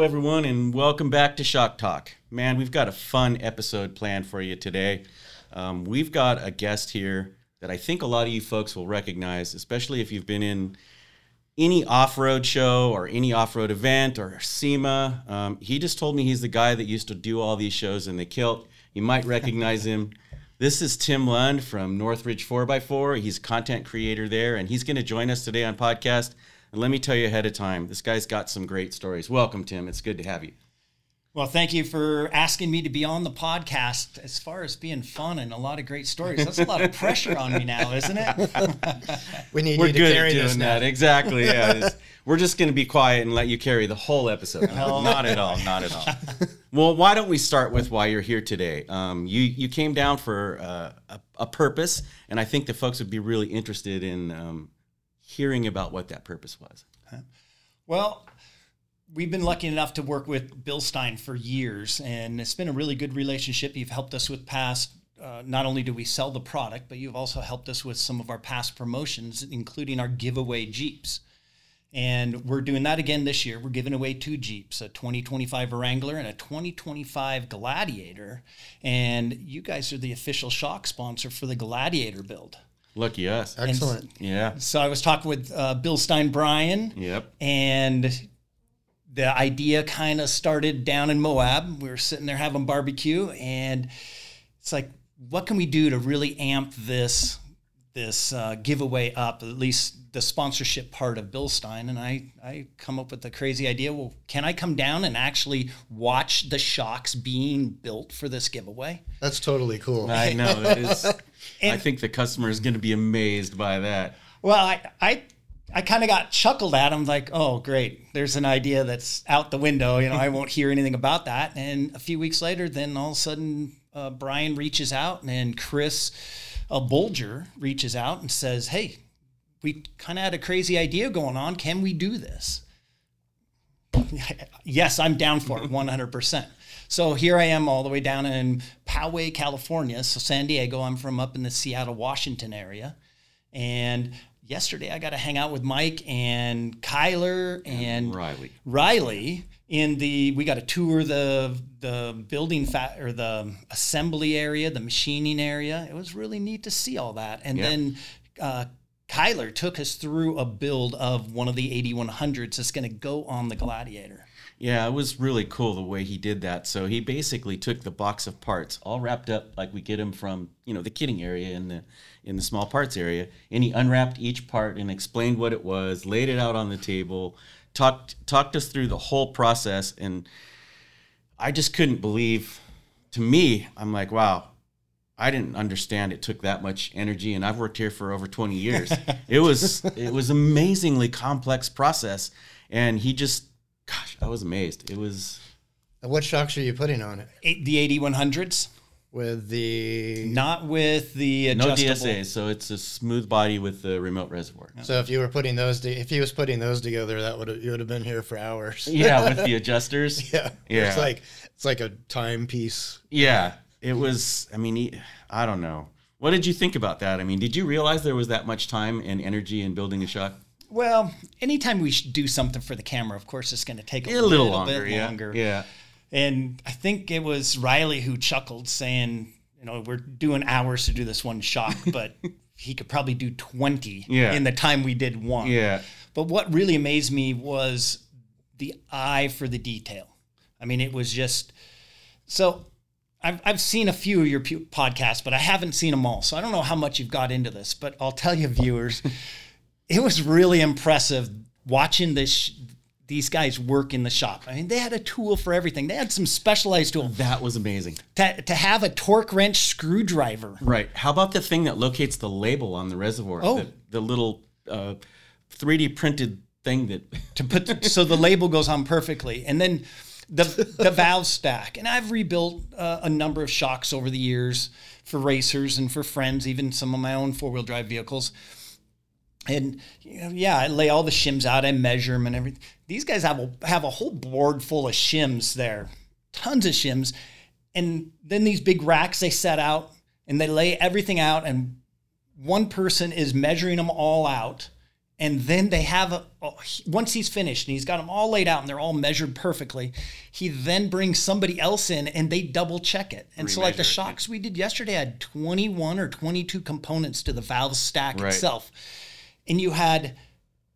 Hello, everyone, and welcome back to Shock Talk. Man, we've got a fun episode planned for you today. We've got a guest here that I think a lot of you folks will recognize, especially if you've been in any off-road show or any off-road event or SEMA. He just told me he's the guy that used to do all these shows in the kilt. You might recognize him. This is Tim Lund from Northridge 4x4. He's a content creator there, and he's going to join us today on podcast. And let me tell you ahead of time, this guy's got some great stories. Welcome, Tim. It's good to have you. Well, thank you for asking me to be on the podcast. As far as being fun and a lot of great stories, that's a lot of pressure on me now, isn't it? We need We're you to good carry at doing this now. that. Exactly. Yeah. We're just going to be quiet and let you carry the whole episode. No. Not at all. Not at all. Well, why don't we start with why you're here today? You came down for a purpose, and I think the folks would be really interested in hearing about what that purpose was. Well, we've been lucky enough to work with BILSTEIN for years, and it's been a really good relationship. You've helped us with past, not only do we sell the product, but you've also helped us with some of our past promotions, including our giveaway Jeeps. And we're doing that again this year. We're giving away 2 Jeeps, a 2025 Wrangler and a 2025 Gladiator. And you guys are the official shock sponsor for the Gladiator build. Lucky us. Excellent. Yeah. So I was talking with BILSTEIN Brian. Yep. And the idea kind of started down in Moab. We were sitting there having barbecue, and it's like, what can we do to really amp this giveaway up, at least the sponsorship part of BILSTEIN? And I come up with the crazy idea, well, can I come down and actually watch the shocks being built for this giveaway? That's totally cool. I know. It is. I think the customer is going to be amazed by that. Well, I kind of got chuckled at. I'm like, oh, great. There's an idea that's out the window. You know, I won't hear anything about that. And a few weeks later, then all of a sudden, Brian reaches out, and Chris Bolger reaches out and says, hey, we kind of had a crazy idea going on. Can we do this? Yes, I'm down for it 100%. So here I am all the way down in Poway, California. So San Diego, I'm from up in the Seattle, Washington area. And yesterday I got to hang out with Mike and Kyler and Riley we got to tour the building or the assembly area, the machining area. It was really neat to see all that. And then Kyler took us through a build of one of the 8100s that's going to go on the Gladiator. Yeah, it was really cool the way he did that. So he basically took the box of parts, all wrapped up like we get them from, the kitting area in the small parts area, and he unwrapped each part and explained what it was, laid it out on the table, talked us through the whole process, and I just couldn't believe. To me, I'm like, wow, I didn't understand it took that much energy, and I've worked here for over 20 years. It was amazingly complex process, and he just. Gosh, I was amazed. It was. What shocks are you putting on it? The 8100s. With the... Not with the adjustable. No DSA, so it's a smooth body with the remote reservoir. So if you were putting those, if he was putting those together, you would have been here for hours. Yeah, with the adjusters. Yeah. It's like a timepiece. Yeah, it was. I mean, I don't know. What did you think about that? I mean, did you realize there was that much time and energy in building a shock? Well, anytime we do something for the camera, of course, it's going to take a little bit longer. longer. Yeah. And I think it was Riley who chuckled, saying, we're doing hours to do this one shock, but he could probably do 20 in the time we did one. Yeah. But what really amazed me was the eye for the detail. I mean, it was just so. I've seen a few of your podcasts, but I haven't seen them all. So I don't know how much you've got into this, but I'll tell you, viewers. It was really impressive watching these guys work in the shop. I mean, they had a tool for everything. They had some specialized tool. That was amazing. To have a torque wrench screwdriver. Right. How about the thing that locates the label on the reservoir? Oh. The little 3D printed thing that... So the label goes on perfectly. And then the valve stack. And I've rebuilt a number of shocks over the years for racers and for friends, even some of my own four-wheel drive vehicles. And I lay all the shims out, I measure them and everything. These guys have a whole board full of shims there, tons of shims. And then these big racks they set out, and they lay everything out, and one person is measuring them all out And then they have once he's finished and he's got them all laid out and they're all measured perfectly, he then brings somebody else in and they double check it. And so like the shocks we did yesterday had 21 or 22 components to the valve stack itself. And you had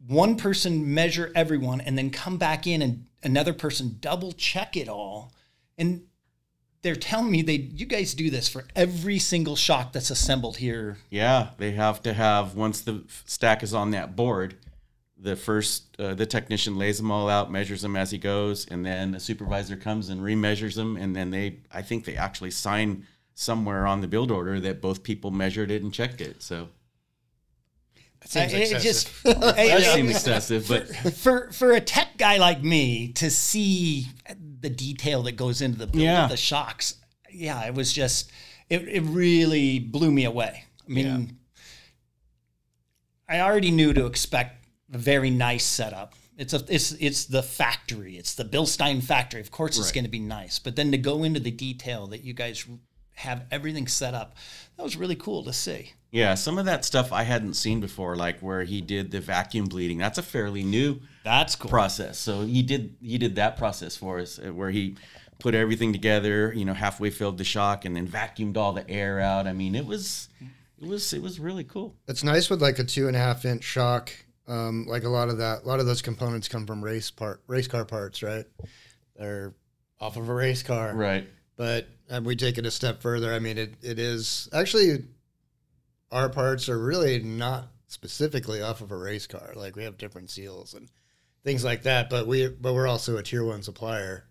one person measure everyone and then come back in and another person double check it all. And they're telling me you guys do this for every single shock that's assembled here. Yeah, they have to have, once the stack is on that board, the technician lays them all out, measures them as he goes, and then a supervisor comes and remeasures them, and then I think they actually sign somewhere on the build order that both people measured it and checked it. So Seems excessive. that seems excessive, but for a tech guy like me to see the detail that goes into the build of the shocks, it was just it really blew me away. I mean, I already knew to expect a very nice setup. It's the factory. It's the BILSTEIN factory. Of course, it's going to be nice, but then to go into the detail that you guys have everything set up, that was really cool to see. Yeah, some of that stuff I hadn't seen before, like where he did the vacuum bleeding. That's a fairly new process. So he did that process for us, where he put everything together, halfway filled the shock and then vacuumed all the air out. I mean, it was really cool. It's nice with like a 2.5-inch shock. Like a lot of those components come from race car parts, right? They're off of a race car, right? But we take it a step further. I mean, it is actually, our parts are really not specifically off of a race car. Like we have different seals and things like that, but we're also a tier 1 supplier,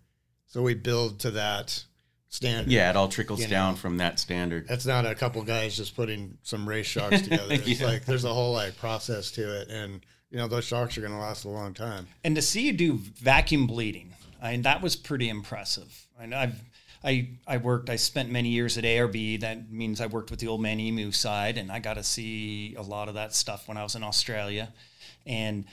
so we build to that standard. Yeah, it all trickles down from that standard. That's not a couple guys just putting some race shocks together. It's like there's a whole process to it, and those shocks are going to last a long time. And to see you do vacuum bleeding, I mean, that was pretty impressive. I know I spent many years at ARB. That means I worked with the Old Man Emu side, and I got to see a lot of that stuff when I was in Australia. And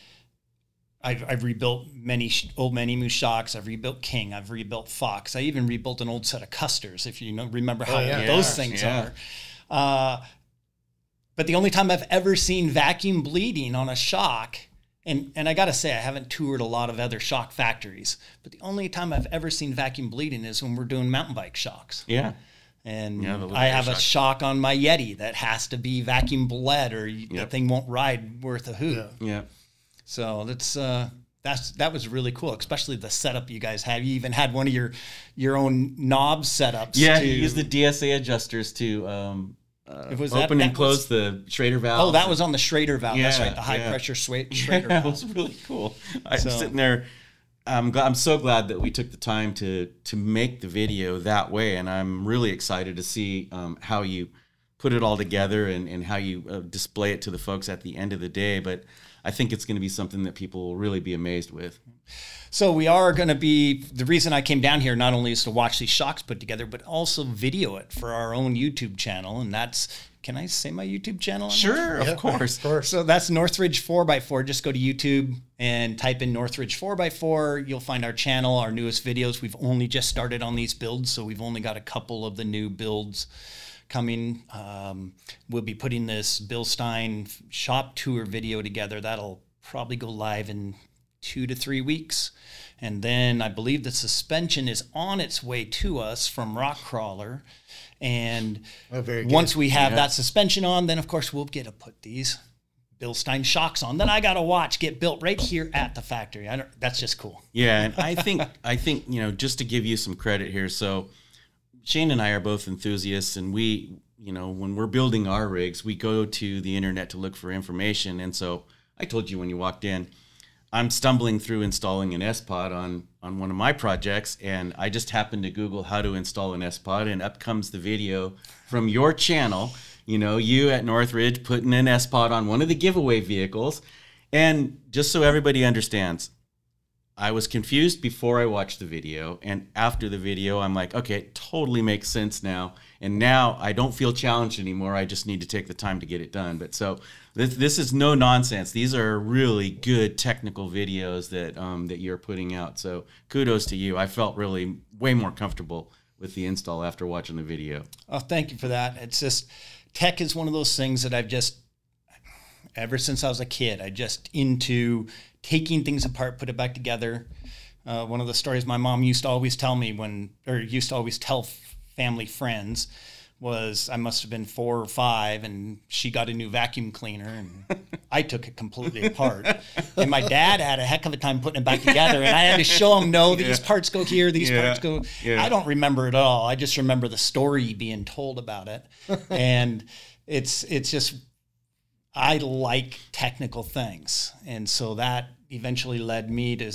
I've rebuilt many Old Man Emu shocks. I've rebuilt King. I've rebuilt Fox. I even rebuilt an old set of Custers, if you remember how those things are. But the only time I've ever seen vacuum bleeding on a shock, and I got to say, I haven't toured a lot of other shock factories, but the only time I've ever seen vacuum bleeding is when we're doing mountain bike shocks. Yeah. And I have a shock on my Yeti that has to be vacuum bled, or the thing won't ride worth a hoot. Yeah. So that was really cool, especially the setup you guys had. You even had one of your own knob setups. Yeah, you used the DSA adjusters to open and close the Schrader valve. Oh, that was on the Schrader valve. That's right, the high pressure Schrader valve. It was really cool. I'm sitting there. I'm so glad that we took the time to make the video that way, and I'm really excited to see how you put it all together and how you display it to the folks at the end of the day. But I think it's going to be something that people will really be amazed with. So we are going to be, the reason I came down here not only is to watch these shocks put together, but also video it for our own YouTube channel. And that's, can I say my YouTube channel? Sure, of course. So that's Northridge 4x4. Just go to YouTube and type in Northridge 4x4. You'll find our channel, our newest videos. We've only just started on these builds, so we've only got a couple of the new builds coming. We'll be putting this BILSTEIN shop tour video together. That'll probably go live in 2 to 3 weeks. And then I believe the suspension is on its way to us from Rock Crawler. And once we have that suspension on, then of course we'll get to put these BILSTEIN shocks on. Then I got to watch get built right here at the factory. That's just cool. Yeah, and I think just to give you some credit here, so Shane and I are both enthusiasts, and we, when we're building our rigs, we go to the internet to look for information. And so I told you when you walked in, I'm stumbling through installing an S-Pod on one of my projects, and I just happened to Google how to install an S-Pod, and up comes the video from your channel, you at Northridge putting an S-Pod on one of the giveaway vehicles. And just so everybody understands, I was confused before I watched the video, and after the video, I'm like, okay, it totally makes sense now. And now I don't feel challenged anymore. I just need to take the time to get it done. But so this is no nonsense. These are really good technical videos that you're putting out. So kudos to you. I felt really way more comfortable with the install after watching the video. Oh, thank you for that. It's just, tech is one of those things that ever since I was a kid. I just into taking things apart, put it back together. One of the stories my mom used to always tell me used to always tell family friends was I must have been 4 or 5, and she got a new vacuum cleaner, and I took it completely apart. And my dad had a heck of a time putting it back together, and I had to show him, no, these parts go here, these parts go. I don't remember it all. I just remember the story being told about it. And it's just, I like technical things. And so that eventually led me to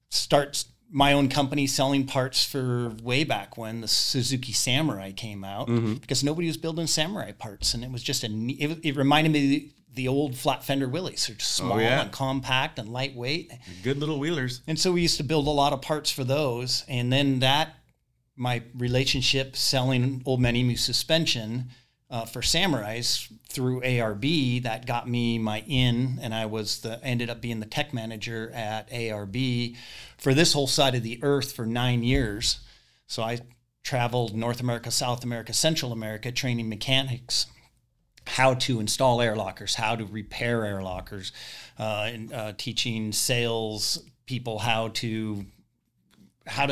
start my own company selling parts for way back when the Suzuki Samurai came out, because nobody was building Samurai parts. And it was just it reminded me of the old flat fender Willys. They're just small and compact and lightweight. Good little wheelers. And so we used to build a lot of parts for those. And then my relationship selling Old Man Emu suspension for Samurais through ARB, that got me my in, and I ended up being the tech manager at ARB for this whole side of the earth for 9 years. So I traveled North America, South America, Central America, training mechanics how to install air lockers, how to repair air lockers, teaching sales people how to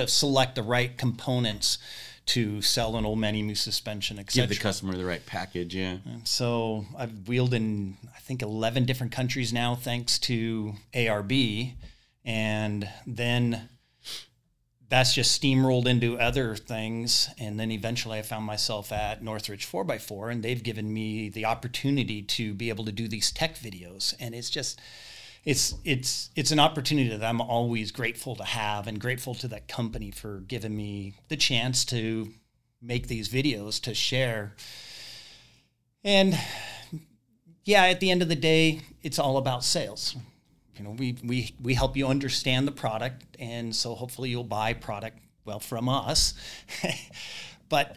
select the right components to sell an Old Man Emu suspension, etc. Give the customer the right package, yeah. And so I've wheeled in, I think, 11 different countries now, thanks to ARB. And then that's just steamrolled into other things. And then eventually I found myself at Northridge 4x4, and they've given me the opportunity to be able to do these tech videos. And it's just, it's an opportunity that I'm always grateful to have, and grateful to that company for giving me the chance to make these videos to share. And yeah, at the end of the day, it's all about sales. You know, we help you understand the product, and so hopefully you'll buy product, well, from us. But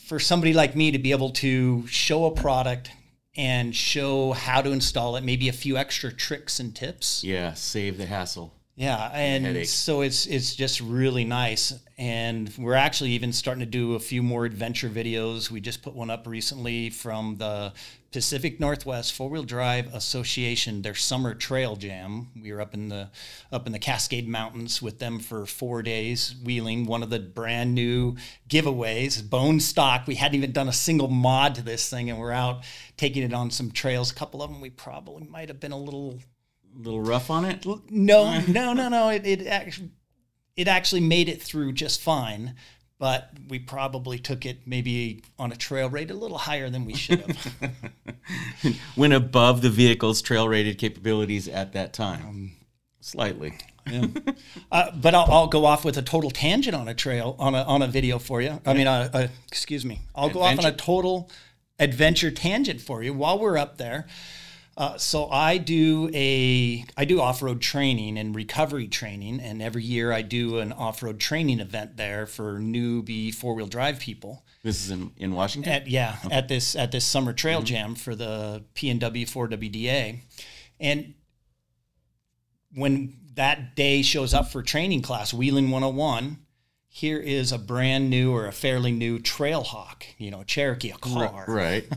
for somebody like me to be able to show a product and show how to install it, maybe a few extra tricks and tips. Yeah, save the hassle. Yeah, and so it's just really nice. And we're actually even starting to do a few more adventure videos. We just put one up recently from the Pacific Northwest Four-Wheel Drive Association, their summer trail jam. We were up in the Cascade Mountains with them for 4 days, wheeling one of the brand new giveaways, bone stock. We hadn't even done a single mod to this thing, and we're out taking it on some trails. A couple of them we probably might have been a little rough on it? No. It actually made it through just fine, but we probably took it maybe on a trail rate a little higher than we should have. Went above the vehicle's trail rated capabilities at that time, slightly. Yeah. But I'll go off with a total tangent on a trail on a video for you. I mean, excuse me. I'll go off on a total adventure tangent for you while we're up there. So I do off-road training and recovery training, and every year I do an off-road training event there for newbie four-wheel drive people. This is in Washington? At this summer trail jam for the P&W 4WDA. And when that day shows up for training class, Wheeling 101, here is a brand new or a fairly new Trailhawk, a Cherokee, a car. Right.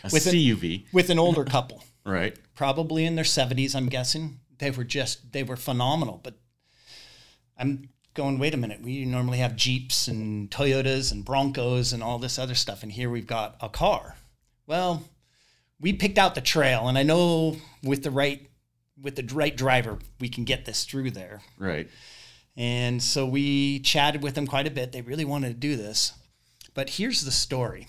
A CUV. With an older couple. Right. Probably in their 70s, I'm guessing. They were phenomenal. But I'm going, wait a minute. We normally have Jeeps and Toyotas and Broncos and all this other stuff. And here we've got a car. Well, we picked out the trail. And I know with the right driver, we can get this through there. Right. And so we chatted with them quite a bit. They really wanted to do this. But here's the story.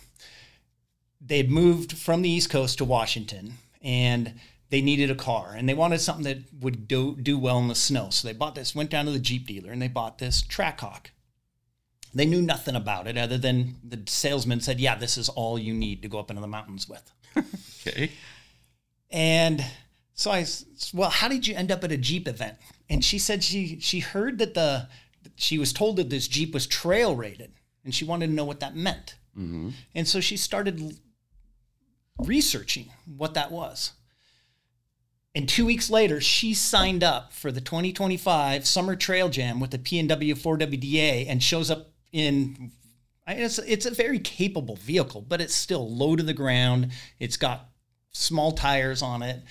They'd moved from the East Coast to Washington, and they needed a car, and they wanted something that would do well in the snow. So they went down to the Jeep dealer, and they bought this Trackhawk. They knew nothing about it other than the salesman said, yeah, this is all you need to go up into the mountains with. Okay. And so I said, well, how did you end up at a Jeep event? And she said she heard that she was told that this Jeep was trail rated, and she wanted to know what that meant. Mm-hmm. And so she started researching what that was. And 2 weeks later, she signed up for the 2025 Summer Trail Jam with the P&W 4WDA and shows up in It's a very capable vehicle, but it's still low to the ground. It's got small tires on it,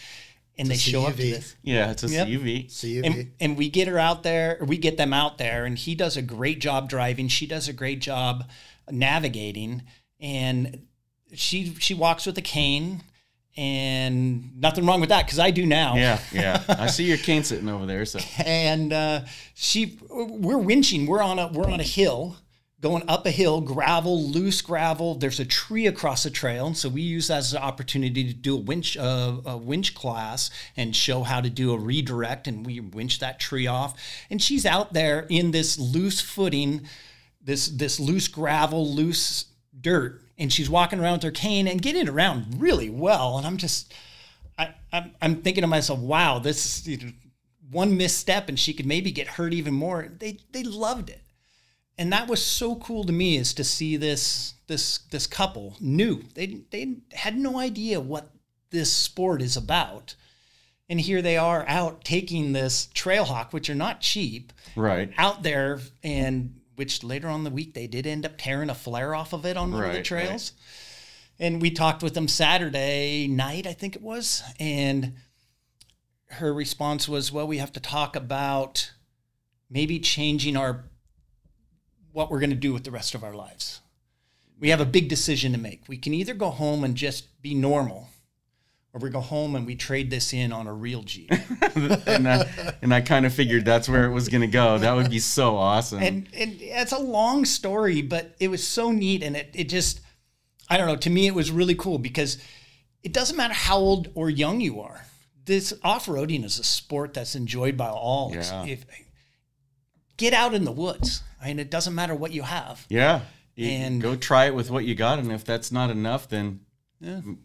and they show up to this. Yeah, it's a CUV. And we get her out there, or we get them out there, and he does a great job driving. She does a great job navigating, and she walks with a cane. And nothing wrong with that, because I do now. Yeah. I see your cane sitting over there. So and we're winching. We're on a hill, going up a hill, gravel, loose gravel. There's a tree across the trail, and so we use that as an opportunity to do a winch class and show how to do a redirect. And we winch that tree off. And she's out there in this loose footing, this loose gravel, loose dirt. And she's walking around with her cane and getting around really well. And I'm thinking to myself, wow, this one misstep and she could maybe get hurt even more. They loved it. And that was so cool to me, is to see this couple new. They had no idea what this sport is about. And here they are out taking this Trailhawk, which are not cheap, right, out there, and which later on in the week they did end up tearing a flare off of it on one of the trails. Right. And we talked with them Saturday night, I think it was, and her response was, well, we have to talk about maybe changing what we're going to do with the rest of our lives. We have a big decision to make. We can either go home and just be normal, or we go home and we trade this in on a real Jeep. and I kind of figured that's where it was going to go. That would be so awesome. And it's a long story, but it was so neat. And it just, I don't know, to me, it was really cool, because it doesn't matter how old or young you are. This off-roading is a sport that's enjoyed by all. Yeah. Get out in the woods. I mean, it doesn't matter what you have. Yeah. And go try it with what you got. And if that's not enough, then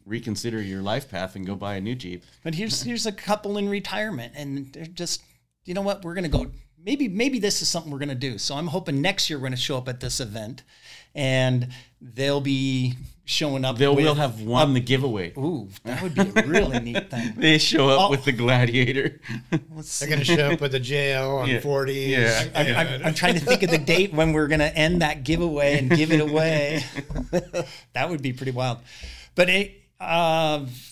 reconsider your life path and go buy a new Jeep. But here's a couple in retirement, and they're just, you know what, we're going to go, maybe this is something we're going to do. So I'm hoping next year we're going to show up at this event, and they'll be showing up. We'll have won the giveaway. Ooh, that would be a really neat thing. They show up with the Gladiator. They're going to show up with the JL on 40. Yeah. I'm trying to think of the date when we're going to end that giveaway and give it away. That would be pretty wild. But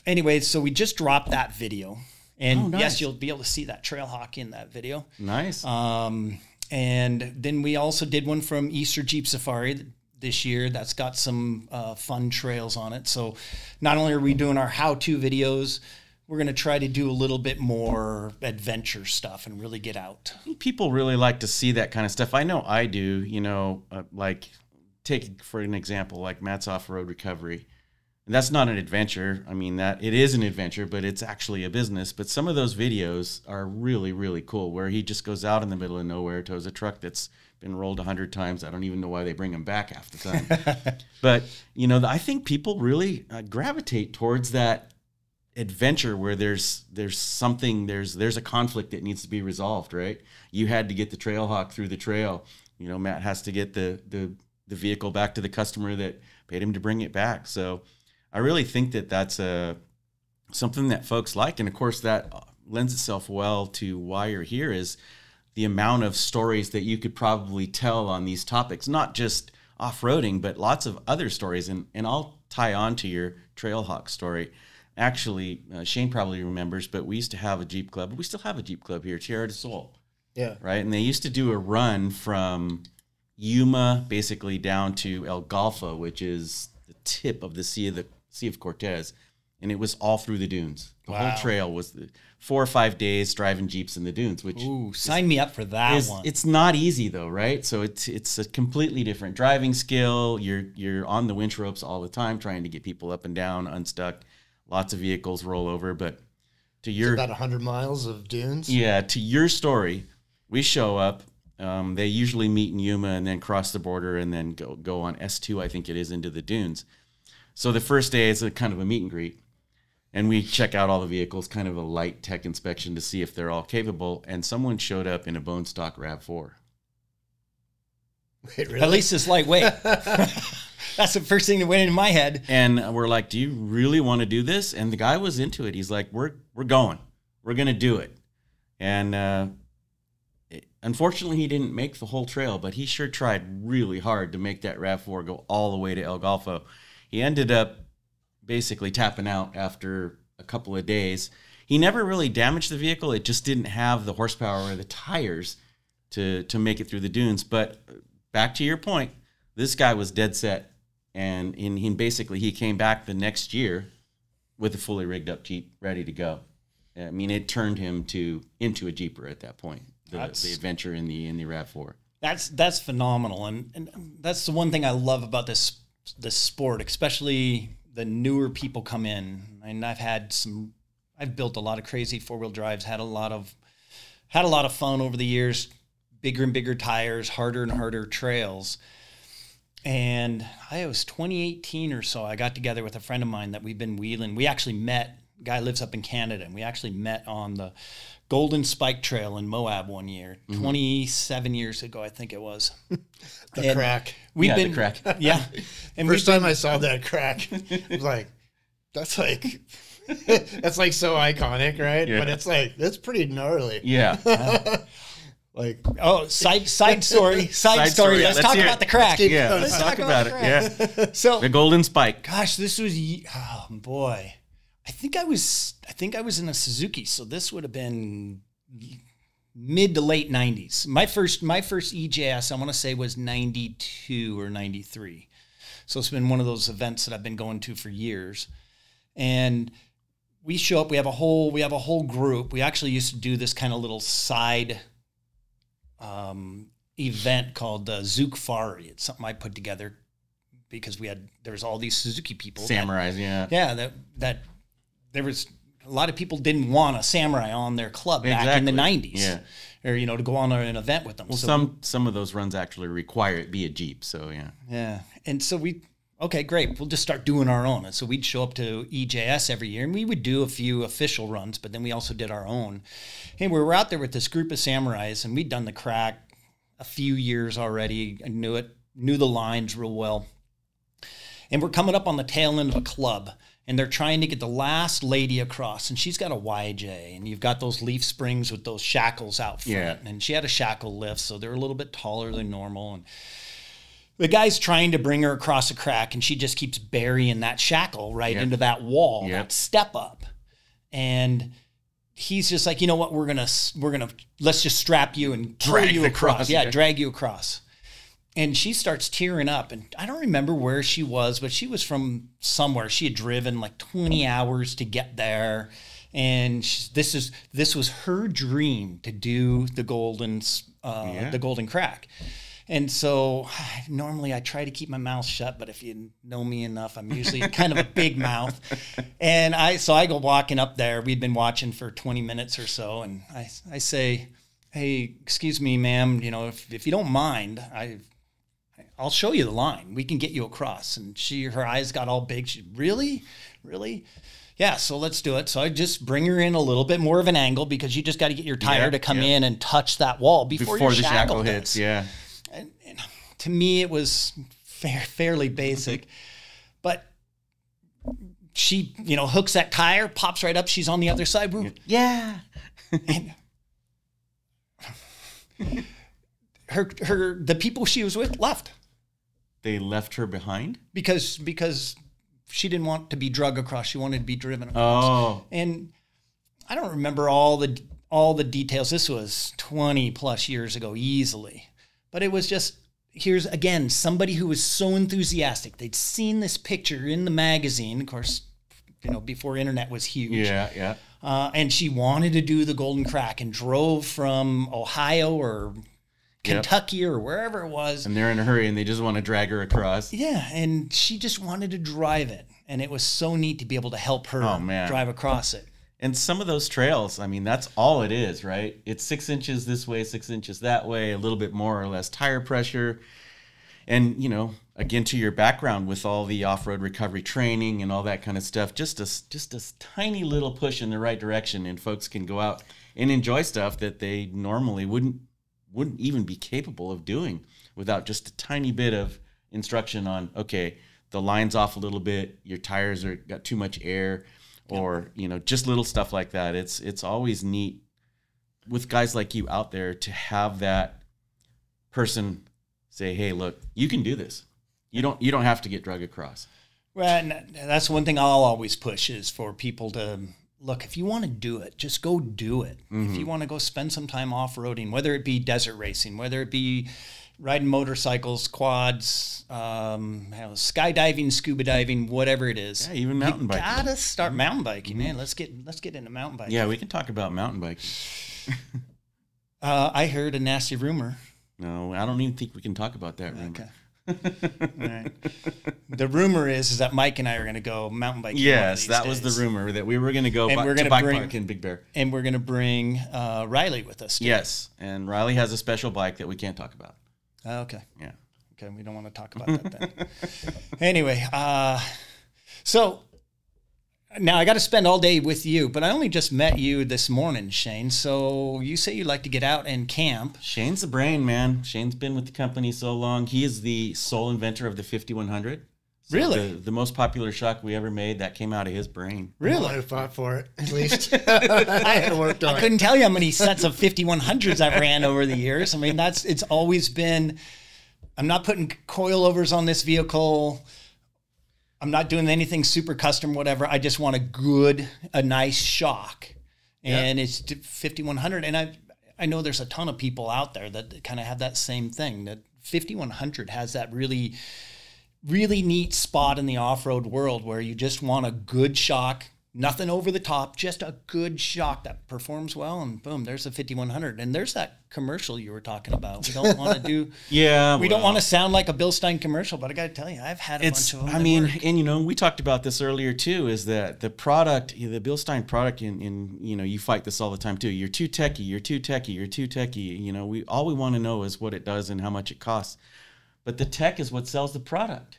anyway, so we just dropped that video. And nice. Yes, you'll be able to see that Trailhawk in that video. Nice. And then we also did one from Easter Jeep Safari this year that's got some fun trails on it. So not only are we doing our how-to videos, we're going to try to do a little bit more adventure stuff and really get out. People really like to see that kind of stuff. I know I do, like take for an example, like Matt's off-road recovery. And that's not an adventure. I mean, that it is an adventure, but it's actually a business. But some of those videos are really, really cool, where he just goes out in the middle of nowhere, tows a truck that's been rolled 100 times. I don't even know why they bring him back half the time. But, I think people really gravitate towards that adventure where there's something, there's a conflict that needs to be resolved, right? You had to get the Trailhawk through the trail. Matt has to get the vehicle back to the customer that paid him to bring it back. So I really think that that's something that folks like. And of course, that lends itself well to why you're here, is the amount of stories that you could probably tell on these topics, not just off-roading, but lots of other stories. And I'll tie on to your Trailhawk story. Actually, Shane probably remembers, but we used to have a Jeep club. We still have a Jeep club here, Tierra del Sol. Yeah. Right? And they used to do a run from Yuma basically down to El Golfo, which is the tip of the Sea of Cortez, and it was all through the dunes. The whole trail was 4 or 5 days driving Jeeps in the dunes. Which sign me up for that one. It's not easy though, right? So it's a completely different driving skill. You're on the winch ropes all the time, trying to get people up and down, unstuck. Lots of vehicles roll over, but it's about 100 miles of dunes. Yeah, to your story, we show up. They usually meet in Yuma and then cross the border and then go on S2, I think it is, into the dunes. So the first day is a kind of a meet and greet, and we check out all the vehicles, kind of a light tech inspection to see if they're all capable. And someone showed up in a bone stock RAV4. Wait, really? At least it's lightweight. That's the first thing that went into my head. And we're like, "Do you really want to do this?" And the guy was into it. He's like, "We're going. We're gonna do it." And unfortunately, he didn't make the whole trail, but he sure tried really hard to make that RAV4 go all the way to El Golfo. He ended up basically tapping out after a couple of days. He never really damaged the vehicle. It just didn't have the horsepower or the tires to make it through the dunes. But back to your point, this guy was dead set. And basically he came back the next year with a fully rigged up Jeep ready to go. I mean, it turned him into a Jeeper at that point. The adventure in the RAV4. That's phenomenal, and that's the one thing I love about this sport, especially the newer people come in. And I've built a lot of crazy 4-wheel drives, had a lot of fun over the years, bigger and bigger tires, harder and harder trails. And it was 2018 or so, I got together with a friend of mine that we've been wheeling. We actually met, guy lives up in Canada, and we actually met on the Golden Spike Trail in Moab one year, 27 years ago, I think it was. The crack. The crack. Yeah. And first time I saw that crack, I was like, that's like so iconic, right? Yeah. But it's like, that's pretty gnarly. Yeah. Side story. Let's talk about the crack. Let's talk about it. Yeah. So the Golden Spike. Gosh, this was, oh boy. I think I was in a Suzuki, so this would have been mid to late 90s. My first EJS, I want to say, was 92 or 93. So it's been one of those events that I've been going to for years. And we show up, we have a whole group. We actually used to do this kind of little side event called Zouk Fari. It's something I put together because there's all these Suzuki people. Samurais, that there was a lot of people didn't want a Samurai on their club back in the 90s. Yeah. Or, to go on an event with them. Well, some of those runs actually require it be a Jeep, so yeah. Yeah. And so okay, great. We'll just start doing our own. And so we'd show up to EJS every year, and we would do a few official runs, but then we also did our own. And we were out there with this group of Samurais, and we'd done the crack a few years already. I knew the lines real well. And we're coming up on the tail end of a club, and they're trying to get the last lady across, and she's got a YJ, and you've got those leaf springs with those shackles out front. Yeah. And she had a shackle lift, so they're a little bit taller than normal. And the guy's trying to bring her across a crack, and she just keeps burying that shackle right into that wall, that step up. And he's just like, you know what, let's just strap you and drag you across. Yeah, drag you across. And she starts tearing up, and I don't remember where she was, but she was from somewhere. She had driven like 20 hours to get there, and this was her dream to do the golden crack. And so normally I try to keep my mouth shut, but if you know me enough, I'm usually kind of a big mouth. And I go walking up there. We'd been watching for 20 minutes or so, and I say, "Hey, excuse me, ma'am, if you don't mind, I'll show you the line. We can get you across." And her eyes got all big. She, really? Yeah, so let's do it. So I just bring her in a little bit more of an angle, because you just got to get your tire to come in and touch that wall before your shackle hits. Yeah. And to me, it was fairly basic. But she, hooks that tire, pops right up. She's on the other side. Yeah. And the people she was with left. They left her behind? Because she didn't want to be drug across. She wanted to be driven across. Oh. And I don't remember all the details. This was 20 plus years ago, easily. But it was just, here's, again, somebody who was so enthusiastic. They'd seen this picture in the magazine, of course, before internet was huge. Yeah. And she wanted to do the Golden Crack and drove from Ohio or Kentucky or wherever it was. And they're in a hurry, and they just want to drag her across. Yeah, and she just wanted to drive it. And it was so neat to be able to help her drive across it. And some of those trails, I mean, that's all it is, right? It's 6 inches this way, 6 inches that way, a little bit more or less tire pressure. And, again, to your background with all the off-road recovery training and all that kind of stuff, just a tiny little push in the right direction, and folks can go out and enjoy stuff that they normally wouldn't even be capable of doing without just a tiny bit of instruction on, okay, the line's off a little bit, your tires got too much air, or just little stuff like that. It's always neat with guys like you out there to have that person say, hey, look, you can do this. You don't have to get drug across. Well, and that's one thing I'll always push is for people to look, if you want to do it, just go do it. If you want to go spend some time off-roading, whether it be desert racing, whether it be riding motorcycles, quads, skydiving, scuba diving, whatever it is. Yeah, even mountain biking. You gotta start mountain biking, man. Let's get into mountain biking. Yeah, we can talk about mountain biking. I heard a nasty rumor. No, I don't even think we can talk about that rumor. Okay. All right. The rumor is that Mike and I are going to go mountain biking. Yes, that was the rumor, that we were going to go to Bike Park in Big Bear. And we're going to bring Riley with us too. Yes, and Riley has a special bike that we can't talk about. Okay. Yeah. Okay, we don't want to talk about that then. Anyway, so now I got to spend all day with you, but I only just met you this morning, Shane. So you say you like to get out and camp. Shane's the brain, man. Shane's been with the company so long. He is the sole inventor of the 5100. So really? The most popular shock we ever made, that came out of his brain. Really? I fought for it, at least. I had worked on it. I couldn't tell you how many sets of 5100s I've ran over the years. I mean, it's always been, I'm not putting coilovers on this vehicle. I'm not doing anything super custom, whatever. I just want a nice shock. And it's 5100. And I know there's a ton of people out there that kind of have that same thing, that 5100 has that really, really neat spot in the off-road world where you just want a good shock, nothing over the top, just a good shock that performs well, and boom, there's a 5100. And there's that commercial you were talking about. We don't want to do, we don't want to sound like a BILSTEIN commercial, but I got to tell you, I've had a bunch of them. I mean, and we talked about this earlier too, is that the product, the BILSTEIN product, you fight this all the time too. You're too techy, you're too techy, you're too techy. All we want to know is what it does and how much it costs. But the tech is what sells the product.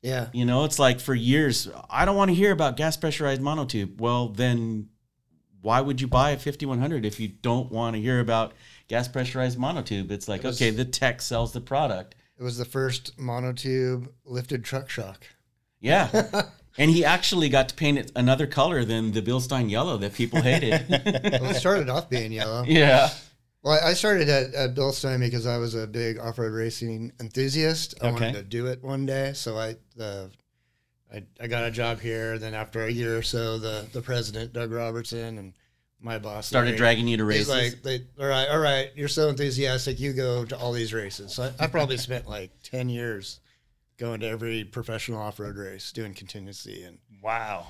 Yeah. It's like for years, I don't want to hear about gas pressurized monotube. Well, then why would you buy a 5100 if you don't want to hear about gas pressurized monotube? It's like, okay, the tech sells the product. It was the first monotube lifted truck shock. Yeah. And he actually got to paint it another color than the BILSTEIN yellow that people hated. Well, it started off being yellow. Yeah. Well, I started at BILSTEIN because I was a big off-road racing enthusiast. I wanted to do it one day, so I got a job here. Then after a year or so, the president, Doug Robertson, and my boss started dragging you to races. He's like, all right, you're so enthusiastic, you go to all these races. So I probably spent like 10 years going to every professional off-road race, doing contingency. And wow,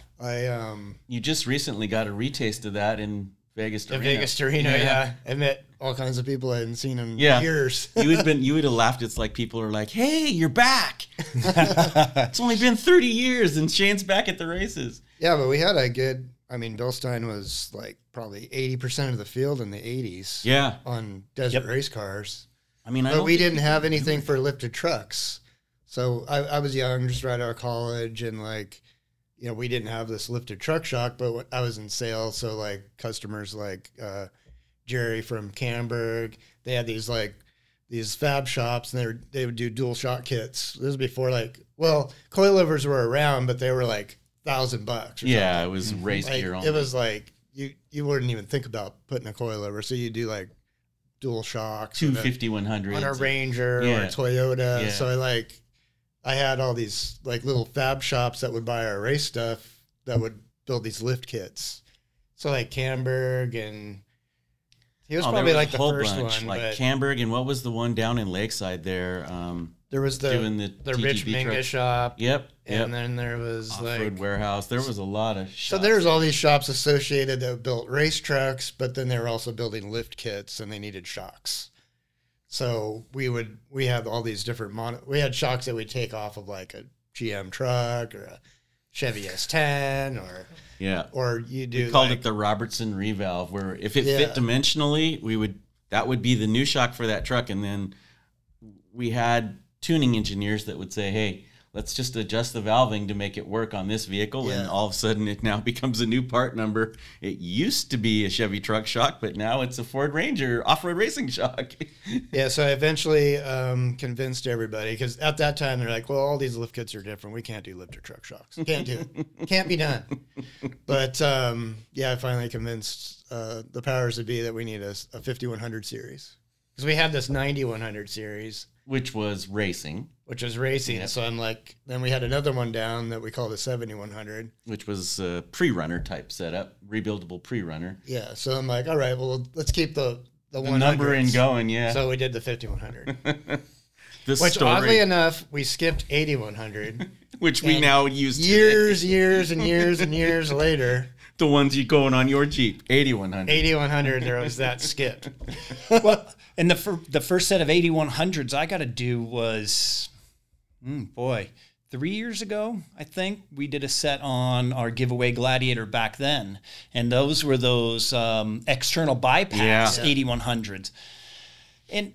you just recently got a retaste of that in Vegas Torino. Vegas Torino, yeah. I met all kinds of people I hadn't seen in years. You would have laughed. It's like people are like, hey, you're back. It's only been 30 years and Shane's back at the races. Yeah, but we had a good, BILSTEIN was like probably 80% of the field in the 80s. Yeah. On desert race cars. But we didn't have anything for lifted trucks. So I was young, just right out of college, and we didn't have this lifted truck shock, but I was in sales. So customers like Jerry from Camberg, they had these fab shops, and they would do dual shock kits. This was before coilovers were around, but they were like $1,000. Yeah, it was race gear only. It was like you wouldn't even think about putting a coilover. So you do dual shocks, 5100 on a Ranger or a Toyota. Yeah. So I had all these little fab shops that would buy our race stuff that would build these lift kits. So Camberg, and he was probably the first one. Camberg, and what was the one down in Lakeside there? There was the Rich Minga shop. Yep. And then there was Off-Road Warehouse. There was a lot of shops. So there's all these shops associated that built race trucks, but then they were also building lift kits, and they needed shocks. So we had all these different we had shocks that we'd take off of a GM truck or a Chevy S10 or we called it the Robertson revalve, where if it fit dimensionally, that would be the new shock for that truck. And then we had tuning engineers that would say, hey, let's just adjust the valving to make it work on this vehicle. And all of a sudden it now becomes a new part number. It used to be a Chevy truck shock, but now it's a Ford Ranger off-road racing shock. Yeah, so I eventually convinced everybody, because at that time they're like, well, all these lift kits are different. We can't do lifter truck shocks. Can't do it. Can't be done. But yeah, I finally convinced the powers that be that we need a 5100 series. Because we had this 9100 series. Which was racing. Yep. So I'm like, then we had another one down that we called a 7100. Which was a pre-runner type setup, rebuildable pre-runner. Yeah, so I'm like, all right, well, let's keep the numbering going, yeah. So we did the 5100. Which, oddly enough, we skipped 8100. Which we now use years and years later. The ones you going on your Jeep, 8100. 8100, there was that skip. Well, and the first set of 8100s I got to do was, 3 years ago, I think. We did a set on our giveaway Gladiator back then. And those were those external bypass 8100s. And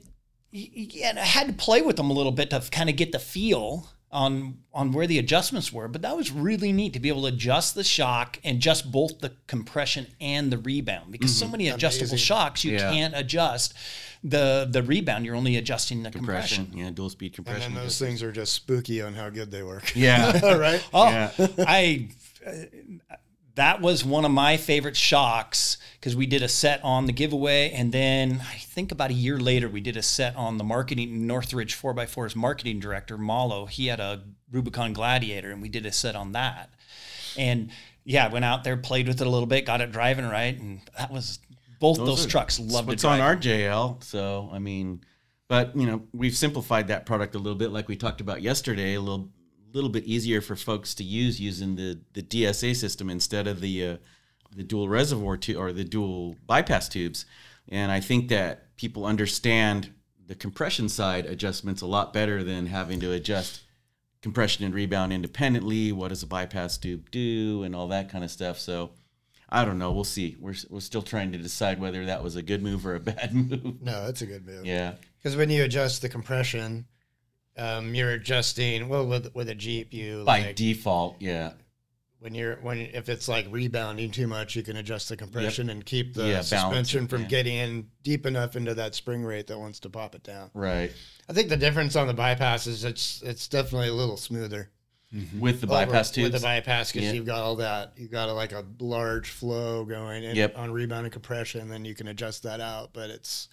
I had to play with them a little bit to kind of get the feel on where the adjustments were, but that was really neat to be able to adjust the shock and adjust both the compression and the rebound, because so many adjustable shocks you can't adjust the rebound. You're only adjusting the compression. Yeah, dual speed compression. And then those things are just spooky on how good they work. Yeah. Right? That was one of my favorite shocks, because we did a set on the giveaway, and then I think about a year later we did a set on the marketing. Northridge 4x4's marketing director, Malo, he had a Rubicon Gladiator, and we did a set on that. And yeah, I went out there, played with it a little bit, got it driving right, and that was both those trucks loved it. It's on our JL, so I mean, but you know, we've simplified that product a little bit, like we talked about yesterday, a little bit easier for folks to use using the DSA system instead of the dual reservoir or the dual bypass tubes. And I think that people understand the compression side adjustments a lot better than having to adjust compression and rebound independently. What does a bypass tube do and all that kind of stuff. So I don't know. We'll see. We're still trying to decide whether that was a good move or a bad move. No, that's a good move. Yeah. Because when you adjust the compression, you're adjusting, well, with a Jeep, you by default, yeah. If it's like rebounding too much, you can adjust the compression and keep the suspension from getting in deep enough into that spring rate that wants to pop it down. Right. I think the difference on the bypass is it's definitely a little smoother with the bypass tubes. With the bypass, because you've got all that, you've got like a large flow going in on rebound and compression, then you can adjust that out. But